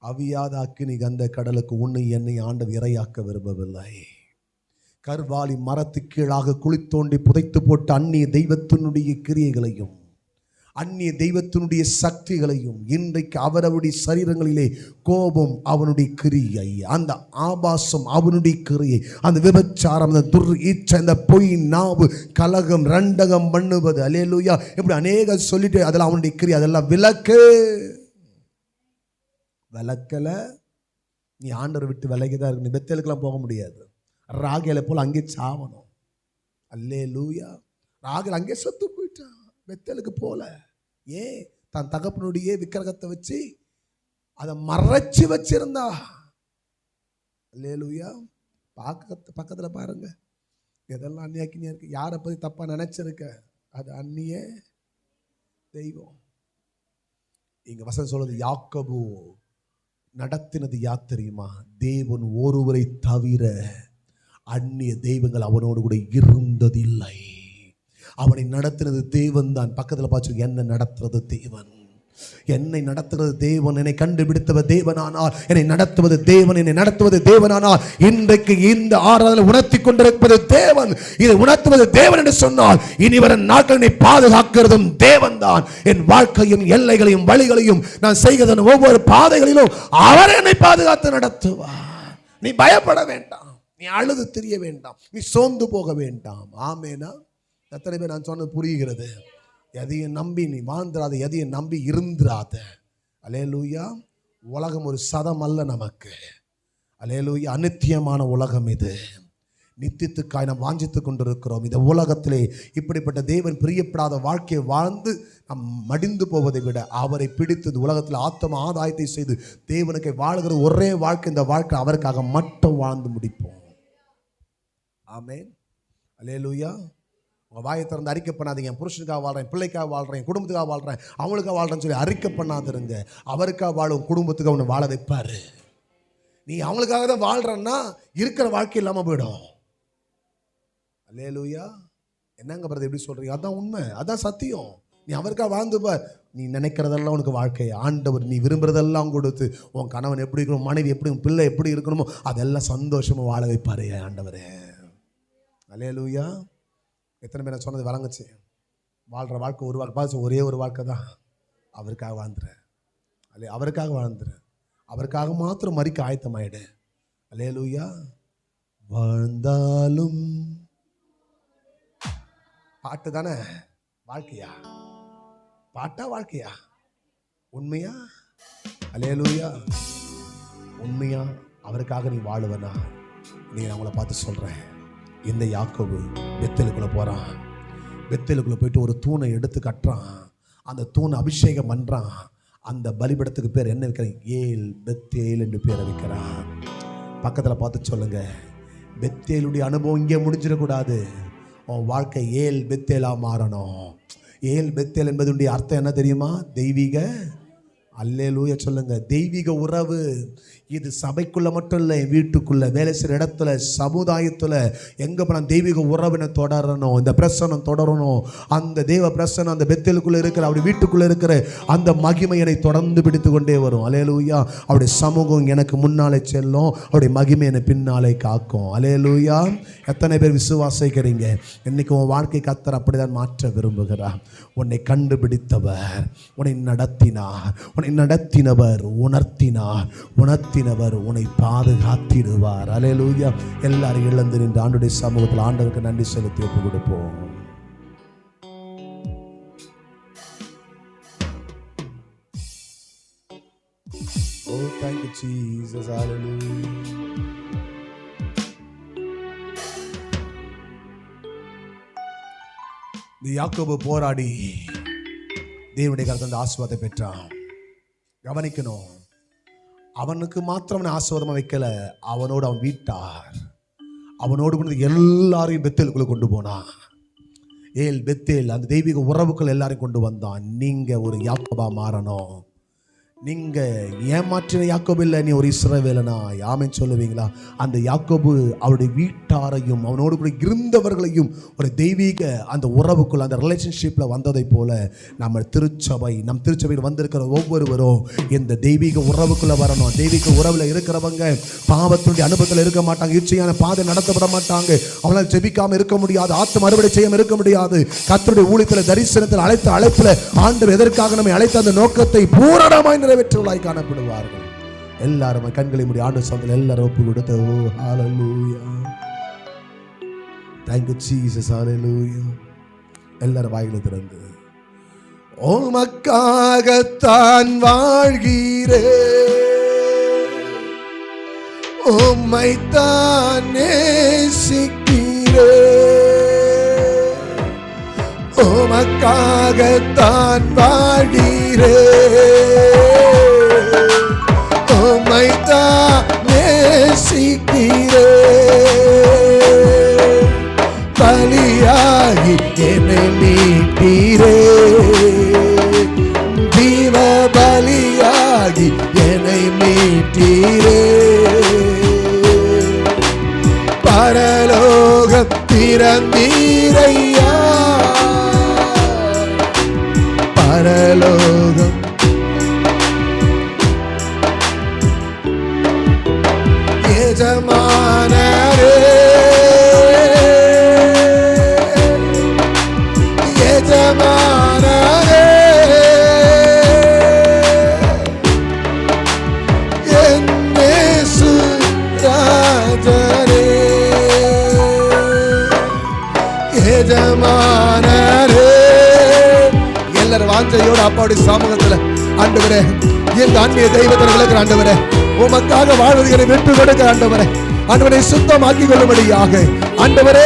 அவியாத அக்கினி கந்த கடலுக்கு உன்னை என்னை ஆண்டவர் இரையாக்க விரும்பவில்லை. கர்வாலி மரத்து கீழாக குழி தோண்டி புதைத்து போட்ட அந்நிய தெய்வத்தினுடைய கிரியைகளையும் அந்நிய தெய்வத்தினுடைய சக்திகளையும், இன்றைக்கு அவரவருடைய சரீரங்களிலே கோபம் அவனுடைய கிரியை, அந்த ஆபாசம் அவனுடைய கிரியை, அந்த விபச்சாரம், அந்த துர்ஈச்சை, அந்த பொய் நாவு, கலகம், ரண்டகம் பண்ணுவது, அல்லேலூயா, இப்படி அநேக சொல்லிட்டு அதெல்லாம் அவனுடைய கிரியை. அதெல்லாம் விளக்கல நீ ஆண்டவர் விட்டு விலகிதான் இருக்கு. நீ பெத்தேலுக்கெல்லாம் போக முடியாது. ராகேலை போல அங்கே சாவணும். அல்லேலூயா. ராகேல் அங்கே செத்து போயிட்டான், பெத்தேலுக்கு போல. ஏன்? தன் தகப்பனுடைய விக்கிரகத்தை வச்சு அதை மறைச்சு வச்சிருந்தா. அல்லேலூயா. பக்கத்துல பாருங்க, எதெல்லாம் அந்நியாக்கினியா இருக்கு. யாரை பத்தி தப்பா நினைச்சிருக்க, அது அந்நிய தெய்வம். இங்க வசனம் சொல்றது, யாக்கோபு நடத்தினது யார் தெரியுமா? தேவன் ஒருவரை தவிர அந்நிய தெய்வங்கள் அவனோடு கூட இருந்ததில்லை. அவனை நடத்தினது தேவன் தான். பக்கத்தில் பார்த்து, என்ன நடத்துறது தேவன், என்னை நடத்துவது தேவன், என்னை கண்டுபிடித்தவர் தேவனானால், என்னை நடத்துவது தேவன், என்னை நடத்துவது தேவனானால், இன்றைக்கு இந்த ஆராதனை உணர்த்தி கொண்டிருப்பது தேவன், இதை உணர்த்துவது தேவன் என்று சொன்னால், இனி வரும் நாட்கள் என்னை பாதுகாக்கிறதும் தேவன் தான். என் வாழ்க்கையும் எல்லைகளையும் வழிகளையும் நான் செய்கிறதன் ஒவ்வொரு பாதைகளிலும் அவர் என்னை பாதுகாத்து நடத்துவார். நீ பயப்பட வேண்டாம், நீ அழுது திரிய வேண்டாம், நீ சோர்ந்து போக வேண்டாம். ஆமேனா? எத்தனை பேர் நான் சொன்னது புரிகிறது? எதையும் நம்பி நீ வாழ்ந்துராத, எதையும் நம்பி இருந்துராத. அல்லேலூயா. உலகம் ஒரு சதம் அல்ல நமக்கு. அல்லேலூயா. அநித்தியமான உலகம் இது. நித்தியத்துக்காய் நாம் வாஞ்சித்து கொண்டிருக்கிறோம். இந்த உலகத்திலே இப்படிப்பட்ட தேவன் பிரியப்படாத வாழ்க்கையை வாழ்ந்து நாம் மடிந்து போவதை விட, அவரை பிடித்து உலகத்தில் ஆத்ம ஆதாயத்தை செய்து தேவனுக்கு வாழ்கிற ஒரே வாழ்க்கை இந்த வாழ்க்கை, அவருக்காக மட்டும் வாழ்ந்து முடிப்போம். ஆமென். அல்லேலூயா. உங்கள் வாயை திறந்து அறிக்கை பண்ணாதீங்க. என் புருஷனுக்காக வாழ்கிறேன், பிள்ளைக்காக வாழ்கிறேன், குடும்பத்துக்காக வாழ்கிறேன், அவங்களுக்காக வாழ்கிறேன்னு சொல்லி அறிக்கை பண்ணாதிருங்க. அவருக்காக வாழும் குடும்பத்துக்கு அவனை வாழ வைப்பார். நீ அவங்களுக்காக தான் வாழ்கிறன்னா இருக்கிற வாழ்க்கை இல்லாமல் போயிடும். அல்லேலூயா. என்னங்க பிரதர் எப்படி சொல்கிறீங்க? அதான் உண்மை, அதான் சத்தியம். நீ அவருக்காக வாழ்ந்துப்பார். நீ நினைக்கிறதெல்லாம் உனக்கு வாழ்க்கை. ஆண்டவர் நீ விரும்புகிறதெல்லாம் கொடுத்து, உன் கணவன் எப்படி இருக்கணும், மனைவி எப்படி, பிள்ளை எப்படி இருக்கணுமோ அதெல்லாம் சந்தோஷமாக வாழ வைப்பார் ஆண்டவரே. அல்லேலூயா. எத்தனை பேர் நான் சொன்னது வழங்குச்சு? வாழ்கிற வாழ்க்கை ஒரு வாழ்க்கை, ஒரே ஒரு வாழ்க்கை தான். அவருக்காக வாழ்ந்துறேன். அல்லே, அவருக்காக வாழ்ந்துறேன். அவருக்காக மாத்திரம் மறிக்க ஆயத்தமாயிடு. அல்லேலூயா. வாழ்ந்தாலும் பாட்டு தானே வாழ்க்கையா? பாட்டா வாழ்க்கையா? உண்மையா? அல்லேலூயா. உண்மையா அவருக்காக நீ வாழுவனா? நீ அவங்கள பார்த்து சொல்கிறேன், இந்த யாக்கோபு பெத்தேலுக்குள்ளே போகிறான். பெத்தேலுக்குள்ளே போயிட்டு ஒரு தூணை எடுத்து கட்டுறான். அந்த தூணை அபிஷேகம் பண்ணுறான். அந்த பலிபீடத்துக்கு பேர் என்ன வைக்கிறான்? ஏல் பெத்தேல் என்று பேரை வைக்கிறான். பக்கத்தில் பார்த்து சொல்லுங்க, பெத்தேலுடைய அனுபவம் இங்கே முடிஞ்சிடக்கூடாது. உன் வாழ்க்கை ஏல் பெத்தேலாக மாறணும். ஏல் பெத்தேல் என்பதுடைய அர்த்தம் என்ன தெரியுமா? தெய்வீக. அல்லேலூயா சொல்லுங்க. தெய்வீக உறவு. இது சபைக்குள்ள மட்டும் இல்லை, வீட்டுக்குள்ள, வேலை செய்கிற இடத்துல, சமுதாயத்தில் எங்கே போனால் தெய்வீக உறவினை தொடரணும். இந்த பிரசனம் தொடரணும். அந்த தேவ பிரசனம் அந்த பெத்தேலுக்குள்ளே இருக்கிற, அப்படி வீட்டுக்குள்ளே இருக்கிற அந்த மகிமையை தொடர்ந்து பிடித்து கொண்டே வரும். அல்லேலூயா. அவருடைய சமூகம் எனக்கு முன்னாலே செல்லும், அவருடைய மகிமை என்னை பின்னாலே காக்கும். அல்லேலூயா. எத்தனை பேர் விசுவாசிக்கிறீங்க? இன்னைக்கு உன் வாழ்க்கை கர்த்தர் அப்படிதான் மாற்ற விரும்புகிறார். உன்னை கண்டுபிடித்தவர், உன்னை நடத்தினார், உன்னை நடத்தினவர், உணர்த்தினவர் உன்னை பாதுகாத்திடுவார். அல்லேலூயா. எல்லாரும் எழுந்து நின்று ஆண்டுடைய சமூகத்தில் ஆண்டவருக்கு நன்றி செலுத்தி ஒப்பு கொடுப்போம். Oh, thank you, Jesus. Hallelujah. யாக்கோபு போராடி தேவனுடைய கருத்து ஆசீர்வாதத்தை பெற்றான். கவனிக்கணும், அவனுக்கு மாத்திரம் ஆசீர்வாதமாக வைக்கல, அவனோடு அவன் வீட்டார், அவனோடு கொண்டு எல்லாரையும் பெத்தேலுக்குள்ள கொண்டு போனான். ஏல் பெத்தேல் அந்த தெய்வீக உறவுகள் எல்லாரையும் கொண்டு வந்தான். நீங்க ஒரு யாக்கோபா மாறணும். நீங்க ஏமாற்றின யாக்கோபு இல்லை, நீ ஒரு இஸ்ரவேலனா, ஆமென் சொல்லுவீங்களா? அந்த யாக்கோபு அவருடைய வீட்டாரையும் அவனோடு கூட இருந்தவர்களையும் ஒரு தெய்வீக அந்த உறவுக்குள்ள, அந்த ரிலேஷன்ஷிப்ல வந்ததை போல நம்ம திருச்சபை, நம் திருச்சபையில் வந்திருக்கிற ஒவ்வொருவரும் இந்த தெய்வீக உறவுக்குள்ள வரணும். தெய்வீக உறவுல இருக்கிறவங்க பாவத்தினுடைய அனுபவத்தில் இருக்க மாட்டாங்க, இச்சையான பாதை நடத்தப்பட மாட்டாங்க, அவனால் ஜெபிக்காம இருக்க முடியாது, ஆத்ம அறுவடை செய்யாம இருக்க முடியாது. கர்த்தருடைய ஊழியத்தில், தரிசனத்தில் அழைத்த அழைப்புல ஆண்டவர் எதற்காக நம்மை அழைத்த அந்த நோக்கத்தை பூரணமாய் நிறைவேற்றுவதாய் காணப்படுவார்கள். எல்லாரும் கண்களை மூடி ஆண்டு சந்தில் எல்லாரும் ஒப்பு கொடுத்த ஓ ஹalleluya, thank you Jesus, hallelujah. எல்லாரும் வாய்களை திறந்து உமக்காகத்தான் வாழ்கிறேன், உம்மைத்தான் நேசிக்கிறேன், உமக்காகத்தான் வாழ்கிறேன், உம்மைத்தான் நேசிக்கிறேன், பலியாகி என்னை மீட்டீரே, ஜீவ பலியாகி என்னை மீட்டீரே, பரலோகம் திறந்தீரையா, பரலோகம் எஜமானரே, எஜமானரே, என் இயேசு ராஜரே, எஜமானரே. எல்லாரும் வாஞ்சையோட அப்பாவுடைய சமூகத்துல, ஆண்டவரே எங்க அந்நிய தெய்வத்தை விளக்குற ஆண்டவரே, உமக்காக வாழ்வதை வெற்றி கொடுக்க ஆண்டவரே, ஆண்டவரை சுத்தமாக்கி கொள்ளும்படியாக ஆண்டவரே,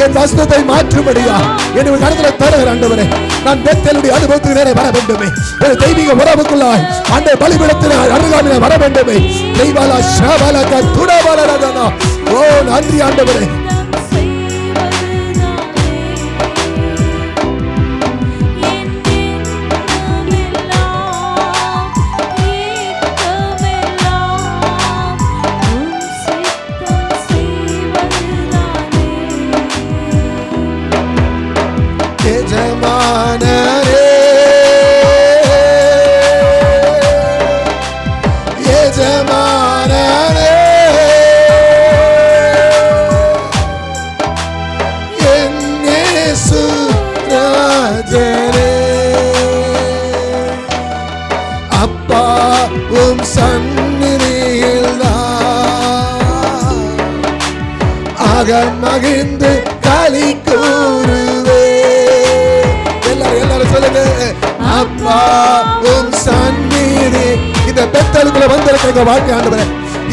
என் வஸ்திரத்தை மாற்றும்படியா என்னுடைய கருத்துல தருகிற ஆண்டவரே, நான் பெத்தேலுடைய அனுபவத்துக்கு நேரே வர வேண்டுமே, ஒரு தெய்வீக உறவுக்குள்ளாய் அந்த பலிபீடத்தின் அருகாமையில வர வேண்டுமே. தெய்வாலா ஷாபாலா துடபாலா, ஓ நன்றி ஆண்டவரே. எஜமானரே, எஜமானரே, என் இயேசு ராஜரே, அப்பா உம் சந்நிதியில்தான் அகமகிழ்ந்து களி கூறுவே. எல்லாரும் சொல்லுங்க, அப்பா உம் சந்நிதி. இந்த பெத்தலுக்குள்ள வந்திருக்கிற வாழ்க்கை ஆண்டவரே,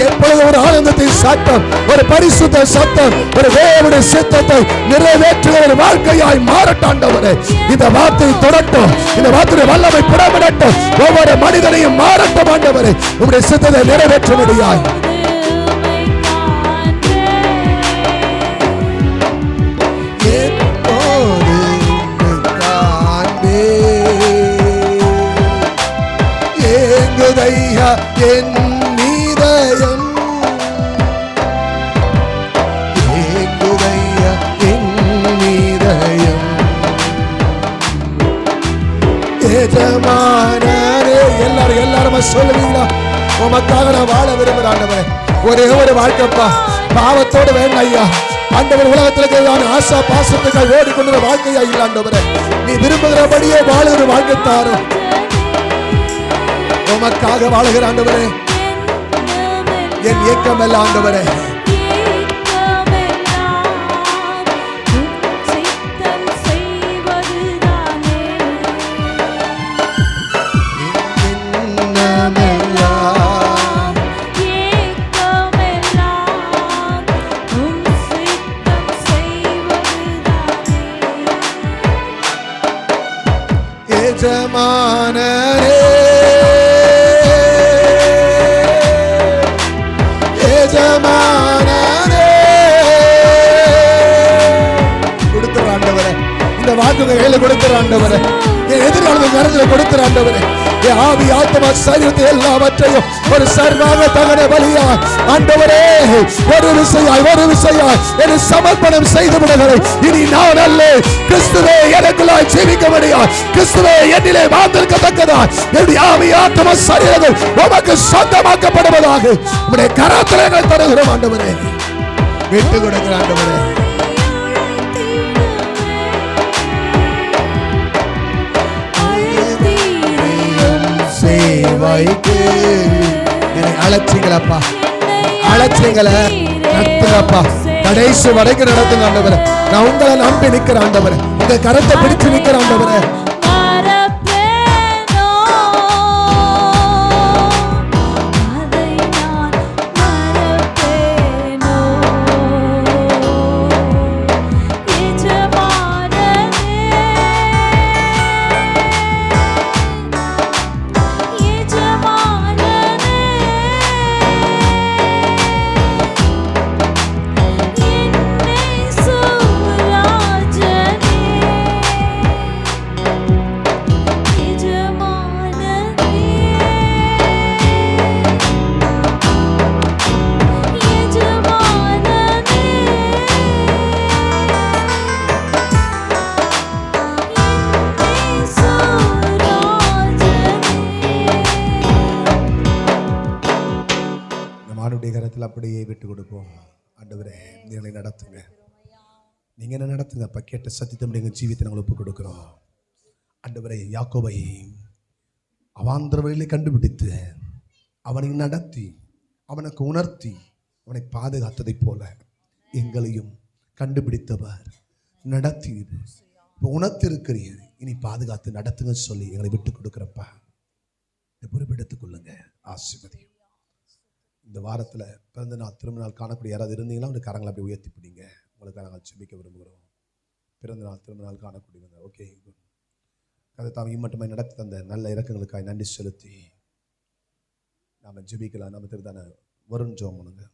எப்பொழுது ஒரு ஆனந்தத்தின் சத்தம், ஒரு பரிசுத்த சத்தம், ஒரு தேவனுடைய சித்தத்தை நிறைவேற்றுகிற ஒரு வாழ்க்கையாய் மாறட்டாண்டவரே. இந்த வார்த்தை தொடட்டும், இந்த வார்த்தையுடைய வல்லமை புறப்படட்டும், ஒவ்வொரு மனிதனையும் மாறட்டும் ஆண்டவரே, உங்களுடைய சித்தத்தை நிறைவேற்றும்படியாய். ஏங்குதையா என் இதயம், ஏங்குதையா என் இதயம், எஜமானரே. எல்லாரும் சொல்லுவீங்களா? உமக்காக நான் வாழ விரும்புகிறேன் ஆண்டவரே. ஒரே ஒரு வாழ்க்கைப்பா, பாவத்தோடு வேண்டாம் ஐயா ஆண்டவர். உலகத்தில் ஆசா பாசத்துக்காக ஓடிக்கொண்ட வாழ்க்கையா இல்ல ஆண்டவரே, நீ விரும்புகிறபடியே வாழுகிற வாழ்க்கை தாரும். உமக்காக வாழுகிற ஆண்டவரே, என் ஏக்கம் அல்ல ஆண்டவரே, எஜமானரே, எஜமானரே. கொடுத்துற ஆண்டவரே, இந்த வாக்குகளை கொடுத்துற ஆண்டவரே, என் எதிர்காலத்தை கருத்துல கொடுத்துற ஆண்டவரே, என் ஆவி ஆத்மா சரீரத்தை எல்லாவற்றையும் ஒரு சர்வாங்க தகன பலியா ஆண்டவரே ஒரு விசையாய் என்னை சமர்ப்பணம் செய்து விடுகிறேன். இனி நான் அல்ல, கிறிஸ்துவே எனக்குள்ளாய் ஜீவிக்கும்படியா, கிறிஸ்துவே என்னிலே வாழ்ந்திருக்கத்தக்கதா என்னுடைய ஆவி ஆத்மா சரீரங்கள் உமக்கு சொந்தமாக்கப்படுவதாக உம்முடைய கரத்திலே நாங்கள் தருகிறோம். ஆண்டவரே விட்டு கொடுக்கிற ஆண்டவரே, சேவைக்கு என்னை அழைச்சிங்களப்பா, அழைச்சிங்கள நடத்துங்கப்பா, கடைசி வரைக்கும் நடத்துங்க ஆண்டவரே. நான் உங்களை நம்பி நிற்கிற ஆண்டவரே, உங்க கரத்தை பிடிச்சு நிற்கிற ஆண்டவரே. கரத்தில் அப்படியே விட்டு கொடுப்போம். ஆண்டவரே நீங்களை நடத்துங்க, நீங்க என்ன நடத்துங்க அப்ப. கேட்ட சத்தியத்தை எங்கள் ஜீவித்தை நாங்கள் ஒப்புக் கொடுக்கிறோம். ஆண்டவரே யாக்கோபை அவாந்தர வழியிலே கண்டுபிடித்து அவனை நடத்தி அவனுக்கு உணர்த்தி அவனை பாதுகாத்ததை போல எங்களையும் கண்டுபிடித்தவர் நடத்தி உணர்த்திருக்கிறீர். இனி பாதுகாத்து நடத்துங்க சொல்லி எங்களை விட்டு கொடுக்குறப்பா. பொறுப்பெடுத்துக் கொள்ளுங்க. ஆசீர்வதியும். இந்த வாரத்தில் பிறந்த நாள் திரும்ப நாள் காணக்கூடிய யாராவது இருந்தீங்கன்னா ஒரு கரங்களை அப்படி உயர்த்தி பிடிங்க. உங்களுக்கு நாங்கள் ஜெபிக்க விரும்புகிறோம். பிறந்த நாள் திரும்ப நாள் காணக்கூடியவங்க ஓகே குட். கதை தாம் இம்மட்டுமாய் நடத்தி தந்த நல்ல இறக்கங்களுக்காக நன்றி செலுத்தி நாம் ஜெபிக்கலாம். நம்ம திருதான வரும் ஜெபம் பண்ணுங்க.